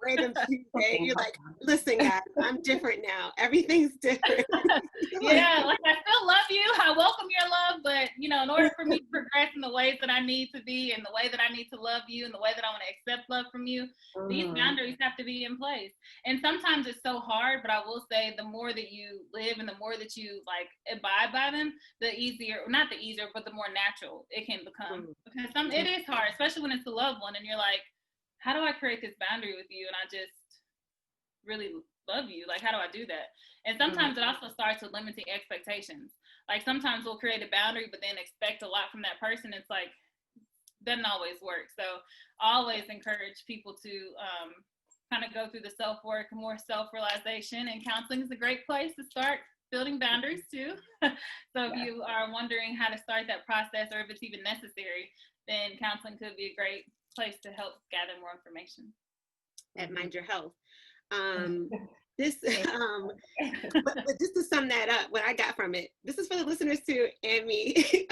random Tuesday, you're like, listen, guys, I'm different now. Everything's different. Yeah, like, I still love you. I welcome your love, but in order for me to progress in the ways that I need to be, and the way that I need to love you, and the way that I want to accept love from you, these boundaries have to be in place. And sometimes it's so hard, but I will say the more that you live and the more that you like abide by them, the easier, not the easier, but the more natural it can become. Because it is hard, especially when it's a loved one and you're like, how do I create this boundary with you? And I just really love you. Like, how do I do that? And sometimes it also starts with limiting expectations. Like, sometimes we'll create a boundary, but then expect a lot from that person. It's like, doesn't always work. So I always encourage people to kind of go through the self-work, more self-realization, and counseling is a great place to start building boundaries too. So if you are wondering how to start that process, or if it's even necessary, then counseling could be a great place to help gather more information. At Mind Your Health. But just to sum that up, what I got from it, this is for the listeners too, and me.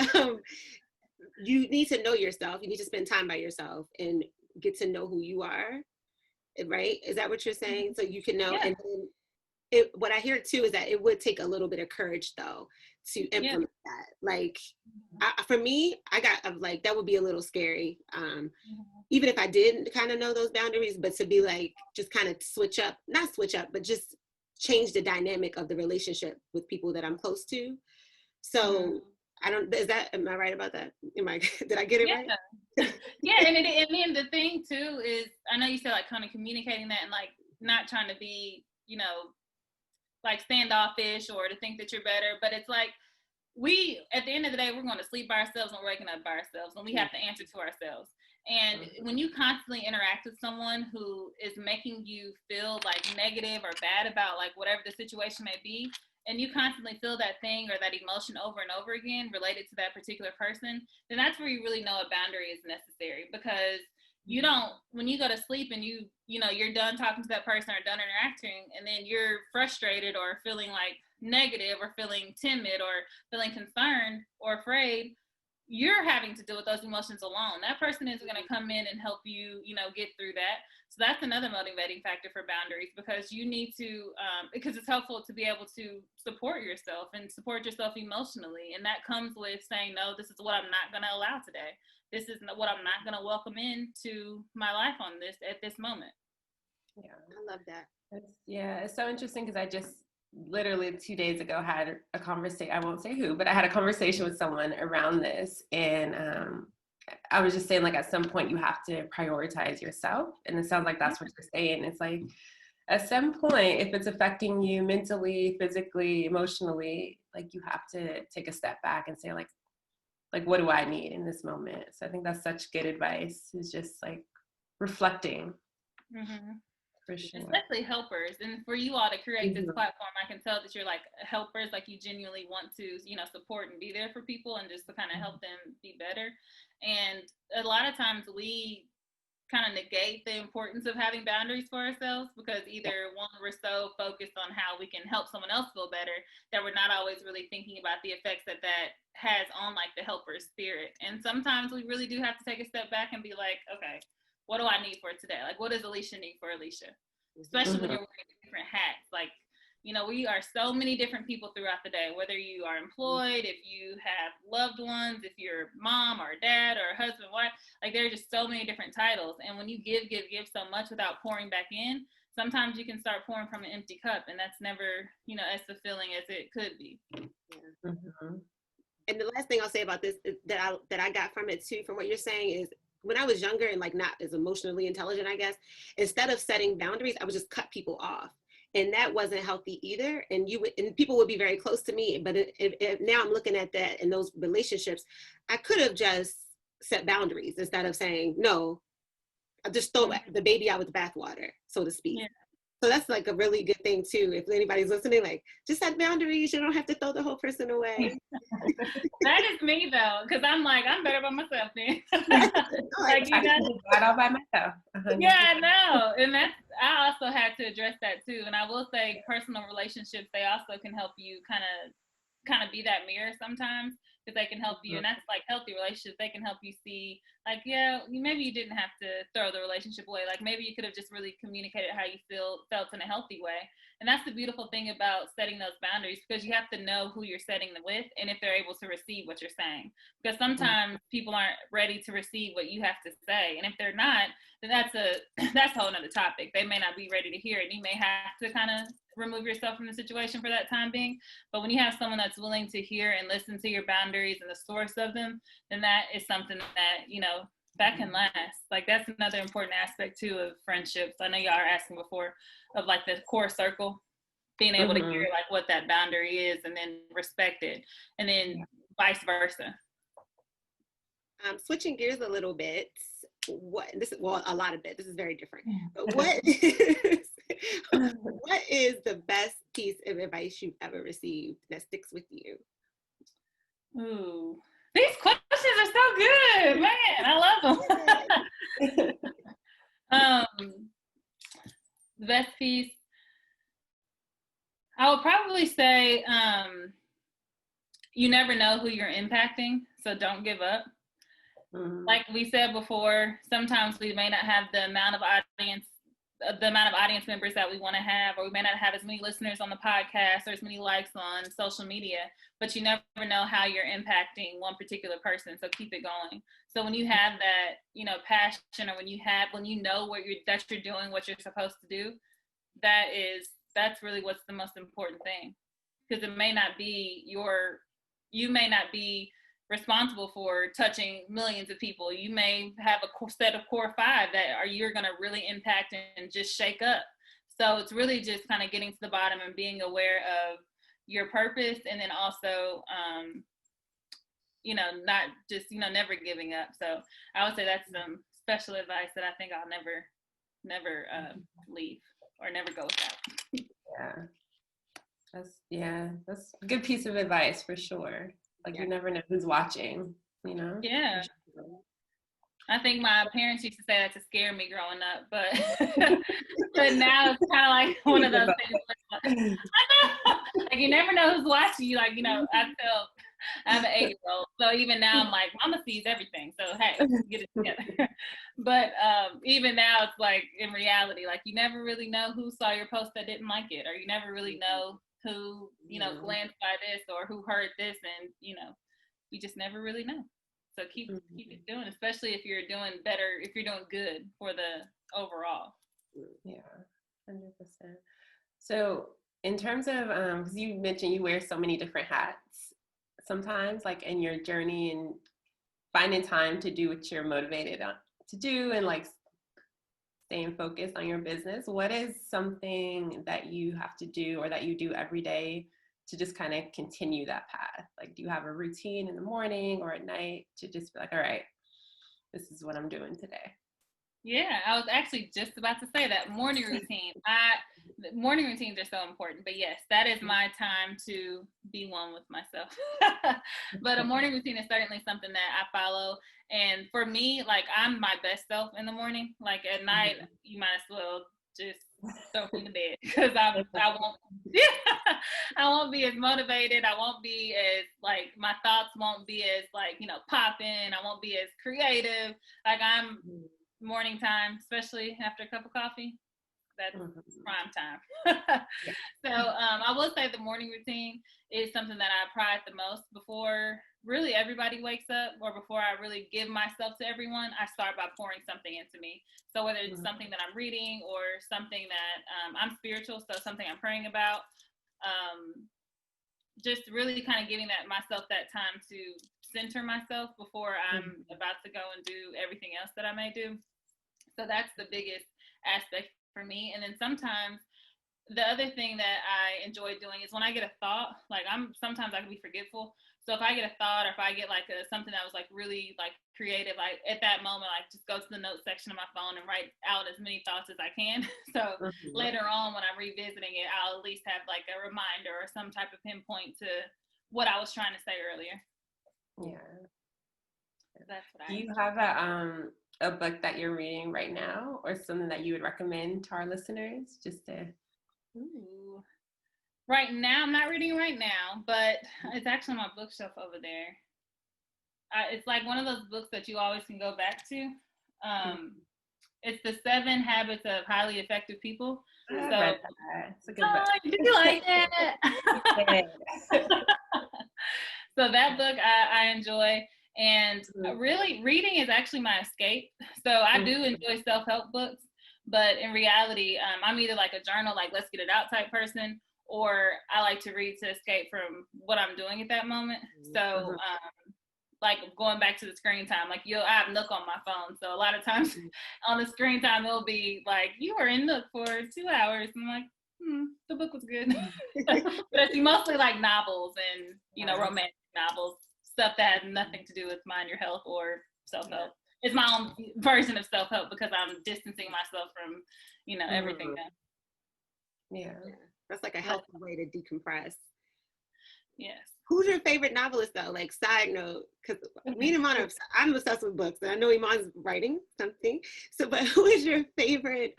You need to know yourself. You need to spend time by yourself and get to know who you are. Right? Is that what you're saying? So you can know. And then what I hear too is that it would take a little bit of courage though to implement that. Like, for me, I got like, that would be a little scary. Even if I did kind of know those boundaries, but to be like, just kind of not switch up, but just change the dynamic of the relationship with people that I'm close to. So am I right about that? Did I get it right? Yeah, and then the thing too is, I know you said like kind of communicating that, and like not trying to be, like standoffish or to think that you're better, but it's like, at the end of the day, we're going to sleep by ourselves and we're waking up by ourselves, and we have to answer to ourselves. And when you constantly interact with someone who is making you feel like negative or bad about like whatever the situation may be, and you constantly feel that thing or that emotion over and over again related to that particular person, then that's where you really know a boundary is necessary. Because when you go to sleep and you're done talking to that person or done interacting, and then you're frustrated or feeling like negative or feeling timid or feeling concerned or afraid, you're having to deal with those emotions alone. That person isn't going to come in and help you, get through that. So that's another motivating factor for boundaries, because you need to, because it's helpful to be able to support yourself and support yourself emotionally. And that comes with saying, no, this is what I'm not going to allow today. This is what I'm not going to welcome into my life at this moment. Yeah, I love that. It's so interesting, because I just literally 2 days ago had a conversation, I won't say who, but I had a conversation with someone around this, and I was just saying, like, at some point you have to prioritize yourself, and it sounds like that's what you're saying. It's like, at some point, if it's affecting you mentally, physically, emotionally, like, you have to take a step back and say, like what do I need in this moment? So I think that's such good advice, is just like reflecting. For sure. Especially helpers. And for you all to create this platform, I can tell that you're like helpers, like you genuinely want to, support and be there for people and just to kind of help them be better. And a lot of times we kind of negate the importance of having boundaries for ourselves, because either one, we're so focused on how we can help someone else feel better that we're not always really thinking about the effects that that has on like the helper spirit. And sometimes we really do have to take a step back and be like, okay, what do I need for today? Like, what does Alesia need for Alesia? Especially when you're wearing different hats. Like, you know, we are so many different people throughout the day, whether you are employed, if you have loved ones, if you're mom or dad or husband, wife, like there are just so many different titles. And when you give so much without pouring back in, sometimes you can start pouring from an empty cup, and that's never, you know, as fulfilling as it could be. Yeah. And the last thing I'll say about this is that I got from it too, from what you're saying, is when I was younger and like not as emotionally intelligent, I guess, instead of setting boundaries, I would just cut people off. And that wasn't healthy either. And people would be very close to me. But if now I'm looking at that in those relationships, I could have just set boundaries instead of saying, no, I just throw the baby out with the bathwater, so to speak. Yeah. So that's like a really good thing too. If anybody's listening, like just set boundaries. You don't have to throw the whole person away. That is me though, because I'm like, I'm better by myself then. Like, you know, right all by myself. Yeah, I know. And I also had to address that too. And I will say personal relationships, they also can help you kind of be that mirror sometimes, because they can help you. And that's like healthy relationships. They can help you see like, yeah, maybe you didn't have to throw the relationship away. Like maybe you could have just really communicated how you felt in a healthy way. And that's the beautiful thing about setting those boundaries, because you have to know who you're setting them with and if they're able to receive what you're saying. Because sometimes people aren't ready to receive what you have to say. And if they're not, then that's a whole nother topic. They may not be ready to hear it. And you may have to kind of remove yourself from the situation for that time being. But when you have someone that's willing to hear and listen to your boundaries and the source of them, then that is something that, you know, that can last. Like that's another important aspect too of friendships. I know y'all are asking before of like the core circle, being able to hear like what that boundary is and then respect it, and then vice versa. Switching gears a little bit, a lot of it. This is very different. But what is the best piece of advice you've ever received that sticks with you? Ooh, these questions are so good, man. I love them. The best piece, I would probably say, you never know who you're impacting, so don't give up. Like we said before, sometimes we may not have the amount of audience members that we want to have, or we may not have as many listeners on the podcast or as many likes on social media, but you never know how you're impacting one particular person. So keep it going. So when you have that, you know, passion, or when you know that you're doing what you're supposed to do, that's really what's the most important thing. Because you may not be responsible for touching millions of people. You may have a set of core 5 you're going to really impact and just shake up. So it's really just kind of getting to the bottom and being aware of your purpose, and then also, you know, not just, you know, never giving up. So I would say that's some special advice that I think I'll never leave or never go without. That's a good piece of advice for sure. Like you never know who's watching, you know? Yeah. I think my parents used to say that to scare me growing up, but but now it's kind of like one of those things. Like you never know who's watching you. Like, you know, I have an 8-year-old, so even now I'm like, Mama sees everything. So hey, get it together. But even now it's like in reality, like you never really know who saw your post that didn't like it, or you never really know who, you know, glanced by this or who heard this, and you know, you just never really know. So keep it doing, especially if you're doing better, if you're doing good for the overall. Yeah, 100%. So in terms of, because you mentioned you wear so many different hats, sometimes like in your journey and finding time to do what you're motivated to do and like staying focused on your business, what is something that you have to do or that you do every day to just kind of continue that path? Like, do you have a routine in the morning or at night to just be like, all right, this is what I'm doing today? Yeah, I was actually just about to say that morning routine. Morning routines are so important, but yes, that is my time to be one with myself. But a morning routine is certainly something that I follow. And for me, like I'm my best self in the morning. Like at night, you might as well just throw me in the bed because I won't I won't be as motivated. I won't be as like my thoughts won't be as like popping. I won't be as creative. Like I'm morning time, especially after a cup of coffee. That's prime time. So I will say the morning routine is something that I pride the most. Before really everybody wakes up or before I really give myself to everyone, I start by pouring something into me. So whether it's something that I'm reading or something that I'm spiritual, so something I'm praying about, just really kind of giving myself that time to center myself before I'm about to go and do everything else that I may do. So that's the biggest aspect for me. And then sometimes the other thing that I enjoy doing is when I get a thought, like sometimes I can be forgetful. So if I get a thought or if I get like something that was like really like creative, like at that moment, like just go to the notes section of my phone and write out as many thoughts as I can. So later on when I'm revisiting it, I'll at least have like a reminder or some type of pinpoint to what I was trying to say earlier. Yeah. That's what Do you have a book that you're reading right now or something that you would recommend to our listeners just to Ooh. Right now, I'm not reading right now, but it's actually on my bookshelf over there. It's like one of those books that you always can go back to. It's The 7 Habits of Highly Effective People. I read that. It's a good book. Did you like that? So that book I enjoy. And really, reading is actually my escape. So I do enjoy self-help books, but in reality, I'm either like a journal, like let's get it out type person, or I like to read to escape from what I'm doing at that moment. So like going back to the screen time, like I have Nook on my phone. So a lot of times on the screen time, it'll be like, you were in Nook for 2 hours. And I'm like, the book was good. But it's mostly like novels and, romantic novels, stuff that has nothing to do with mind your health or self-help. It's my own version of self-help because I'm distancing myself from, everything else. Yeah. That's like a healthy way to decompress. Yes. Who's your favorite novelist though? Like side note, because me and Iman I'm obsessed with books and I know Iman's writing something. So, but who is your favorite,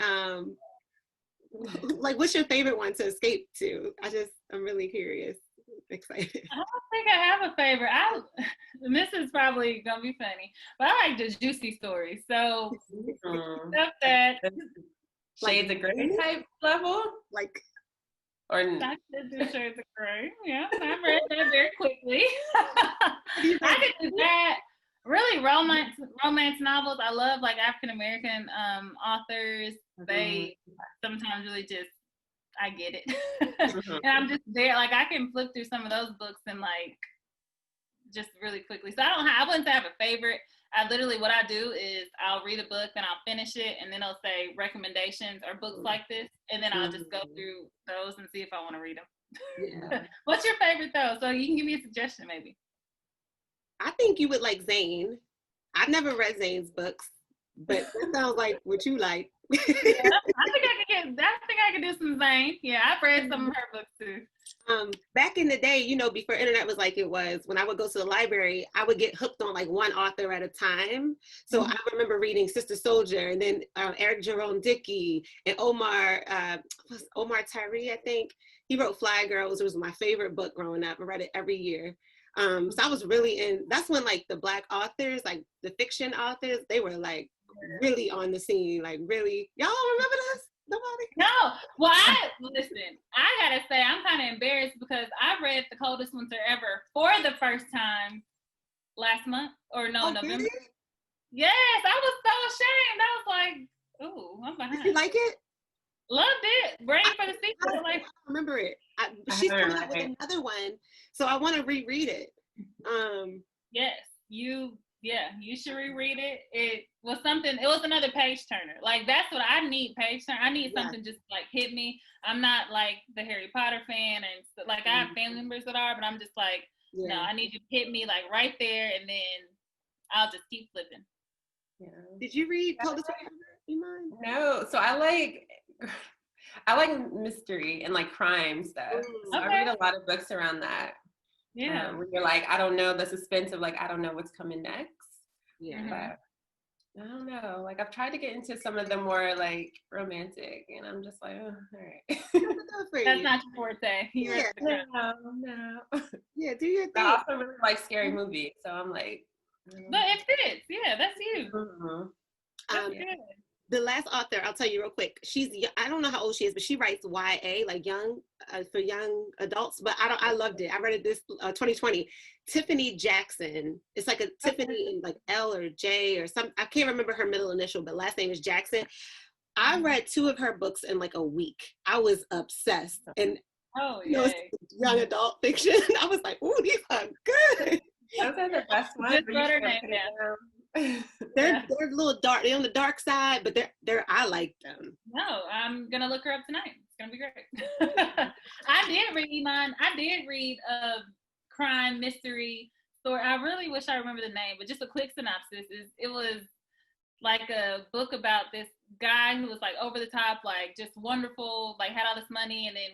like what's your favorite one to escape to? I'm really curious, excited. I don't think I have a favorite. And this is probably gonna be funny, but I like the juicy stories. So stuff that Shades of Grey type level, like. Or I could do Shades of Grey. Yeah, I read that very quickly. I could do that. Really, romance novels. I love like African American authors. They sometimes really just I get it, and I'm just there. Like I can flip through some of those books and like just really quickly. So I wouldn't say I have a favorite. I literally, what I do is I'll read a book and I'll finish it and then it'll say recommendations or books like this. And then I'll just go through those and see if I want to read them. Yeah. What's your favorite though? So you can give me a suggestion maybe. I think you would like Zane. I've never read Zane's books, but that sounds like what you like. Yeah, I think I could do some Zane. Yeah, I've read some of her books too. Back in the day, before internet was like it was, when I would go to the library, I would get hooked on like one author at a time. So I remember reading Sister Soldier and then Eric Jerome Dickey and Omar Tyree, I think. He wrote Fly Girls. It was my favorite book growing up. I read it every year. So I was really that's when like the Black authors, like the fiction authors, they were like really on the scene, like really. Y'all remember this? Nobody? No. Well, listen, I gotta say, I'm kind of embarrassed because I read The Coldest Winter Ever for the first time last month, November. Really? Yes, I was so ashamed. I was like, ooh, I'm behind. Did you like it? Loved it. Ready for the sequel. I remember it. She's coming out with another one, so I want to reread it. Yes, you should reread it. It was another page turner. Like that's what I need, page turner. I need something just like hit me. I'm not like the Harry Potter fan and like I have family members that are, but I'm just like, no, I need you to hit me like right there and then I'll just keep flipping. Yeah. Did you read Coldest Winter Ever? Iman? No, so I like mystery and like crime stuff. So I read a lot of books around that. Yeah. Where you're like, I don't know, the suspense of like, I don't know what's coming next. Yeah. But I don't know. Like I've tried to get into some of the more like romantic, and I'm just like, oh, all right. That's not your forte. Yeah. No. Yeah, do your thing. I also really like scary movies, so I'm like. But it fits. Yeah, that's you. Mm-hmm. That's good. The last author, I'll tell you real quick. I don't know how old she is, but she writes YA, like young, for young adults. But I loved it. I read it this 2020. Tiffany Jackson. It's like a Tiffany in like L or J or some. I can't remember her middle initial, but last name is Jackson. I read 2 of her books in like a week. I was obsessed. And young adult fiction. I was like, "Ooh, these are good." Those are the best ones. Just wrote her name down. They're a little dark. They're on the dark side, but they're I like them. No, I'm gonna look her up tonight. It's gonna be great. I did read Iman. I did read a crime mystery story. I really wish I remember the name, but just a quick synopsis is it was like a book about this guy who was like over the top, like just wonderful, like had all this money, and then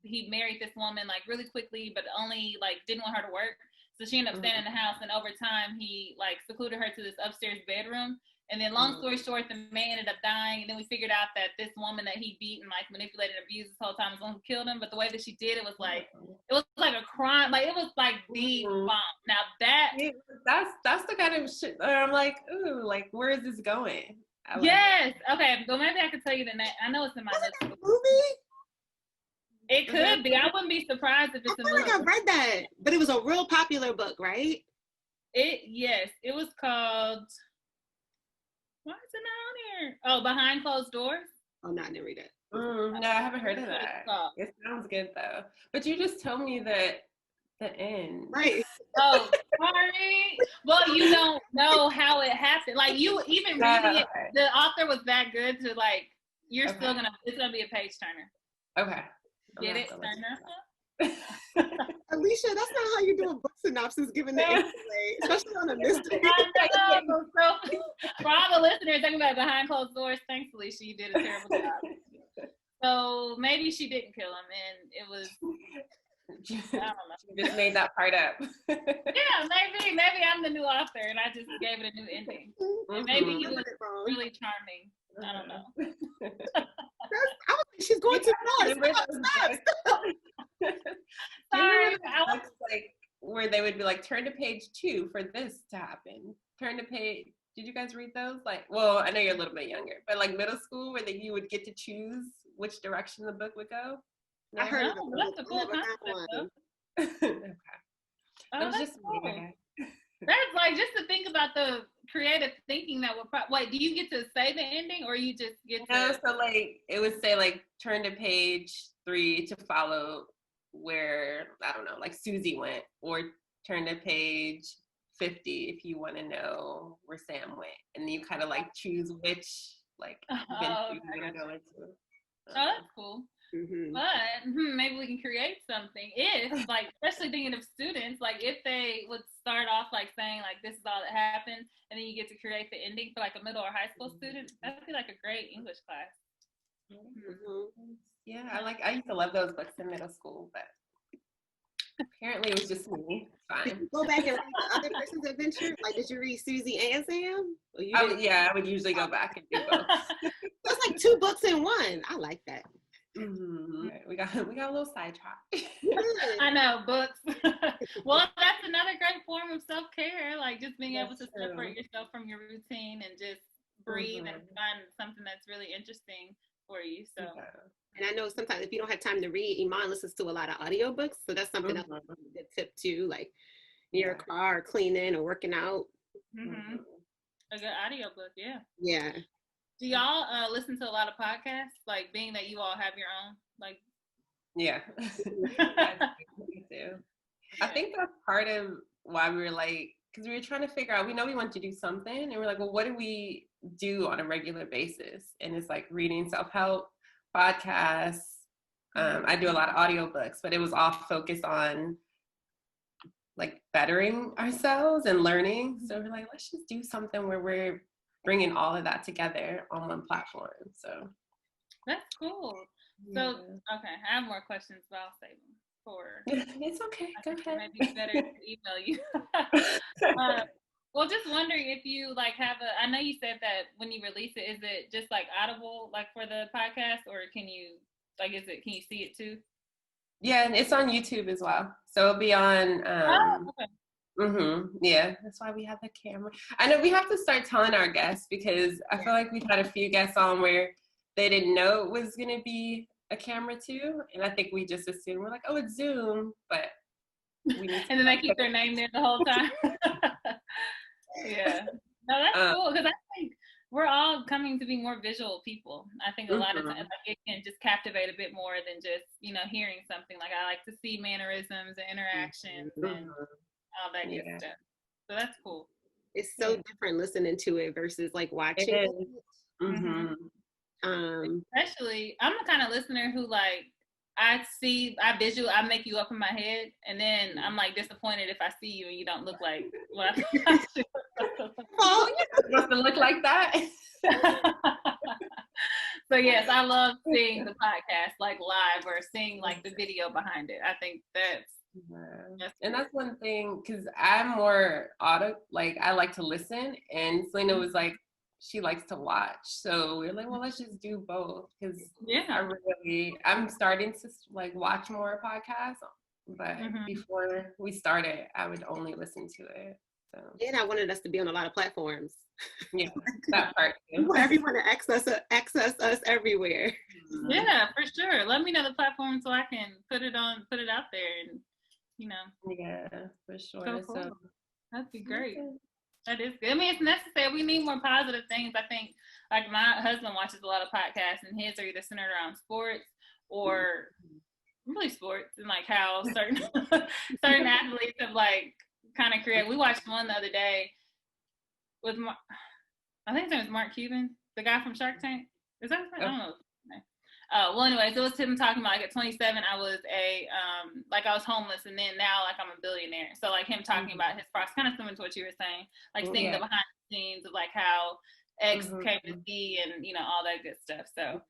he married this woman like really quickly, but only like didn't want her to work. So she ended up staying in the house, and over time he like secluded her to this upstairs bedroom. And then long story short, the man ended up dying, and then we figured out that this woman that he beat and like manipulated and abused this whole time was the one who killed him. But the way that she did it was like a crime, like it was like the bomb. Now that's the kind of shit that I'm like, ooh, like where is this going? Yes. Okay. Well, maybe I could tell you the name. I know it's in my list. Movie? It could be. I wouldn't be surprised if it's a movie. I read that, but it was a real popular book, right? Yes. It was called. Why is it not on here? Oh, Behind Closed Doors. Oh, no, I didn't read it. No, I haven't heard of that. It sounds good though. But you just told me that the end. Right. Oh, sorry. Well, you don't know how it happened. Like you even reading it, the author was that good to like. You're still it's gonna be a page turner. Okay. Get it, Turner? Alicia, that's not how you do a book synopsis given the away, especially on a mystery. So, for all the listeners talking about Behind Closed Doors, thanks, Alicia. You did a terrible job. So maybe she didn't kill him, and it was. I don't know. She just made that part up. Yeah, maybe I'm the new author, and I just gave it a new ending. And maybe he was really charming. I don't know. I was like, she's going too far. Sorry. Like where they would be like, turn to page 2 for this to happen. Turn to page. Did you guys read those? Like, well, I know you're a little bit younger, but like middle school, where you would get to choose which direction the book would go. I heard of it. That's a cool concept. Okay. Oh, it was just cool. weird. That's like just to think about the creative thinking that would. Wait, do you get to say the ending, or you just get to? No, so like it would say like turn to page 3 to follow where I don't know, like Susie went, or turn to page 50 if you want to know where Sam went, and you kind of like choose which like adventure you're gonna go into. Oh, that's cool. Mm-hmm. But maybe we can create something if, like, especially thinking of students, like if they would start off like saying like this is all that happened, and then you get to create the ending for like a middle or high school student. That'd be like a great English class. Mm-hmm. Yeah, I used to love those books in middle school, but apparently it was just me. Fine. Did you go back and read the other person's adventure? Like, did you read Susie and Sam? I would usually go back and do both. That's like 2 books in one. I like that. Mm-hmm. We got a little sidetracked. I know, books. Well, that's another great form of self-care, like just being able to separate yourself from your routine and just breathe and find something that's really interesting for you. So and I know sometimes if you don't have time to read, Iman listens to a lot of audiobooks, so that's something else a good tip too, like in your car or cleaning or working out. A good audiobook. Yeah. Do y'all listen to a lot of podcasts? Like, being that you all have your own, like. Yeah. Me too. I think that's part of why we were like, because we were trying to figure out, we know we want to do something, and we're like, well, what do we do on a regular basis? And it's like reading self-help, podcasts. I do a lot of audiobooks, but it was all focused on like bettering ourselves and learning. So we're like, let's just do something where we're bringing all of that together on one platform. So that's cool. So, okay, I have more questions, but I'll save them for. It's okay. Go ahead. Maybe better to email you. Well, just wondering if you like have I know you said that when you release it, is it just like Audible, like for the podcast, or can you can you see it too? Yeah, and it's on YouTube as well. So it'll be on. Okay. Yeah, that's why we have the camera. I know we have to start telling our guests, because I feel like we've had a few guests on where they didn't know it was going to be a camera too. And I think we just assumed, we're like, oh, it's Zoom, but we need to and then they keep their name there the whole time. Yeah. No, that's cool, because I think we're all coming to be more visual people. I think a lot of times it can just captivate a bit more than just, hearing something. Like, I like to see mannerisms and interactions and all that good stuff. So that's cool. It's so different listening to it versus like watching it. Especially, I'm the kind of listener who I make you up in my head, and then I'm like disappointed if I see you and you don't look like what I thought. Oh, you're supposed to look like that. So yes, I love seeing the podcast like live, or seeing like the video behind it. I think that's one thing, because I'm more I like to listen, and Selena was like, she likes to watch, so we're like, well, let's just do both, because I'm starting to like watch more podcasts, but before we started, I would only listen to it. So. And I wanted us to be on a lot of platforms. Yeah, that part too. Everyone to access us everywhere. Yeah, for sure. Let me know the platform so I can put it out there, and Yeah, for sure. So cool. So that'd be great. That is good. I mean, it's necessary. We need more positive things. I think, like, my husband watches a lot of podcasts, and his are either centered around sports or really sports, and like how certain athletes have like kind of created. We watched one the other day with I think his name is Mark Cuban, the guy from Shark Tank. Is that his name? I don't know. Well, anyways, it was him talking about, like, at 27, I was I was homeless, and then now, like, I'm a billionaire. So, like, him talking about his process, kind of similar to what you were saying, like, seeing the behind the scenes of, like, how X came to be, and, all that good stuff. So,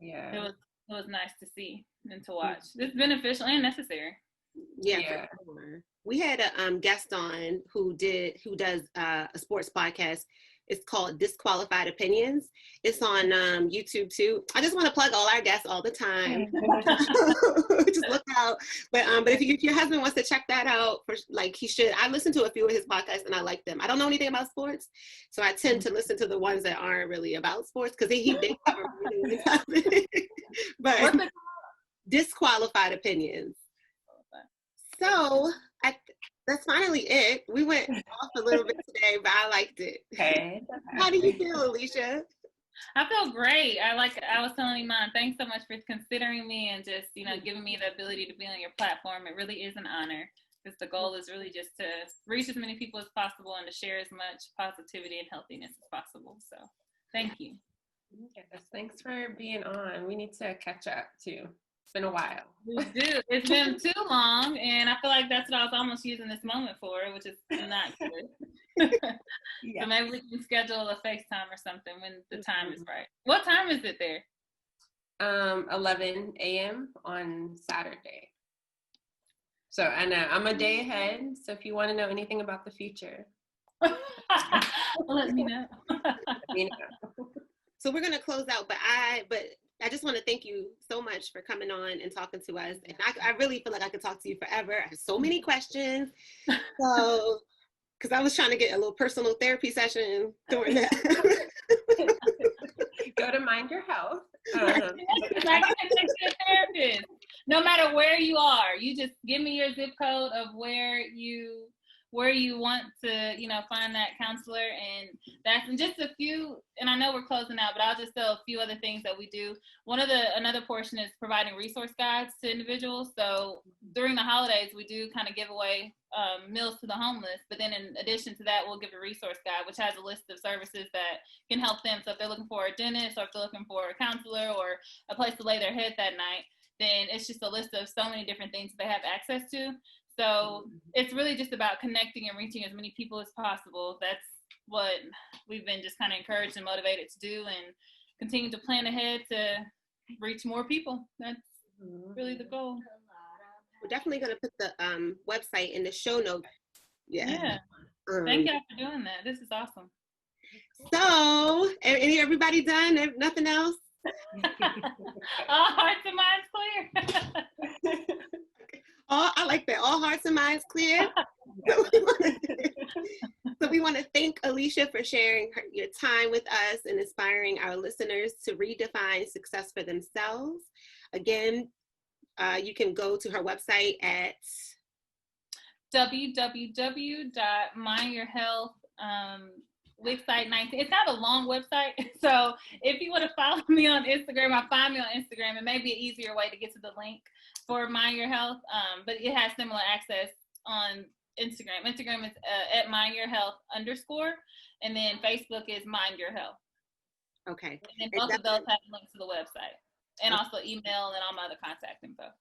it was nice to see and to watch. It's beneficial and necessary. Yeah. For sure. We had a guest on who does a sports podcast. It's called Disqualified Opinions. It's on YouTube too. I just want to plug all our guests all the time. Just look out. But if your husband wants to check that out, he should. I listened to a few of his podcasts and I like them. I don't know anything about sports, so I tend to listen to the ones that aren't really about sports, because they cover really. But Disqualified Opinions. So that's finally it. We went off a little bit today, but I liked it. Okay. How do you feel, Alesia? I feel great. I was telling Iman, thanks so much for considering me and just, giving me the ability to be on your platform. It really is an honor, because the goal is really just to reach as many people as possible and to share as much positivity and healthiness as possible. So thank you. Yes, thanks for being on. We need to catch up too. It's been a while. We do. It's been too long, and I feel like that's what I was almost using this moment for, which is not good. So maybe we can schedule a FaceTime or something when the time is right. What time is it there? 11 a.m. on Saturday. So I know I'm a day ahead. So if you want to know anything about the future, let me know. So we're gonna close out, but I just want to thank you so much for coming on and talking to us. And I really feel like I could talk to you forever. I have so many questions. So, because I was trying to get a little personal therapy session during that. Go to Mind Your Health. No matter where you are, you just give me your zip code of where you want to, find that counselor, and that's just a few, and I know we're closing out, but I'll just tell a few other things that we do. Another portion is providing resource guides to individuals. So during the holidays, we do kind of give away meals to the homeless, but then in addition to that, we'll give a resource guide, which has a list of services that can help them. So if they're looking for a dentist, or if they're looking for a counselor, or a place to lay their head that night, then it's just a list of so many different things that they have access to. So it's really just about connecting and reaching as many people as possible. That's what we've been just kind of encouraged and motivated to do, and continue to plan ahead to reach more people. That's really the goal. We're definitely going to put the website in the show notes. Yeah. Thank y'all for doing that. This is awesome. So, everybody done? Nothing else? All hearts and minds clear. I like that. All hearts and minds clear. So we want to thank Alesia for sharing your time with us and inspiring our listeners to redefine success for themselves. Again, you can go to her website at www.mindyourhealth. Website 19. It's not a long website, so if you want to follow me on Instagram, find me on Instagram. It may be an easier way to get to the link for Mind Your Health, but it has similar access on Instagram. Instagram is at mindyourhealth_, and then Facebook is Mind Your Health. Okay. And then both of those have links to the website, and also email and all my other contact info.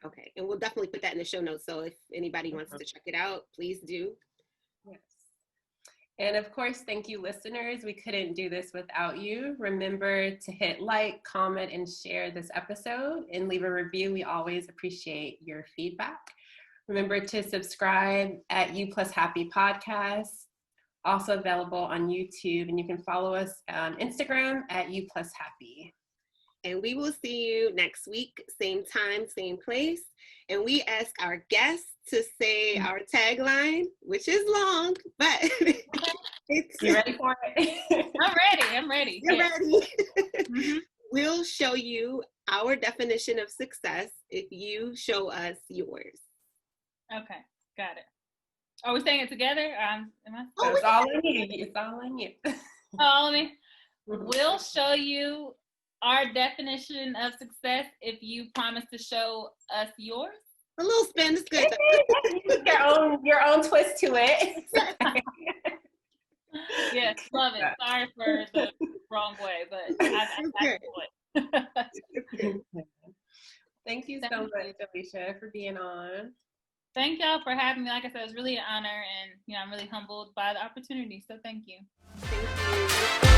Okay, and we'll definitely put that in the show notes. So if anybody wants to check it out, please do. Yes. And of course, thank you, listeners. We couldn't do this without you. Remember to hit like, comment, and share this episode, and leave a review. We always appreciate your feedback. Remember to subscribe at U Plus Happy Podcast, also available on YouTube, and you can follow us on Instagram at U Plus Happy. And we will see you next week, same time, same place. And we ask our guests to say our tagline, which is long, but you ready for it? I'm ready. You're ready. Mm-hmm. We'll show you our definition of success if you show us yours. Okay, got it. Are we saying it together? It's all on you. It's all on you. All on me. We'll show you our definition of success if you promise to show us yours. A little spin is good. your own twist to it. Yes, love it. Sorry for the wrong way, but I it. Thank you so much, Alesia, for being on. Thank y'all for having me. Like I said, it was really an honor, and I'm really humbled by the opportunity. So thank you. Thank you.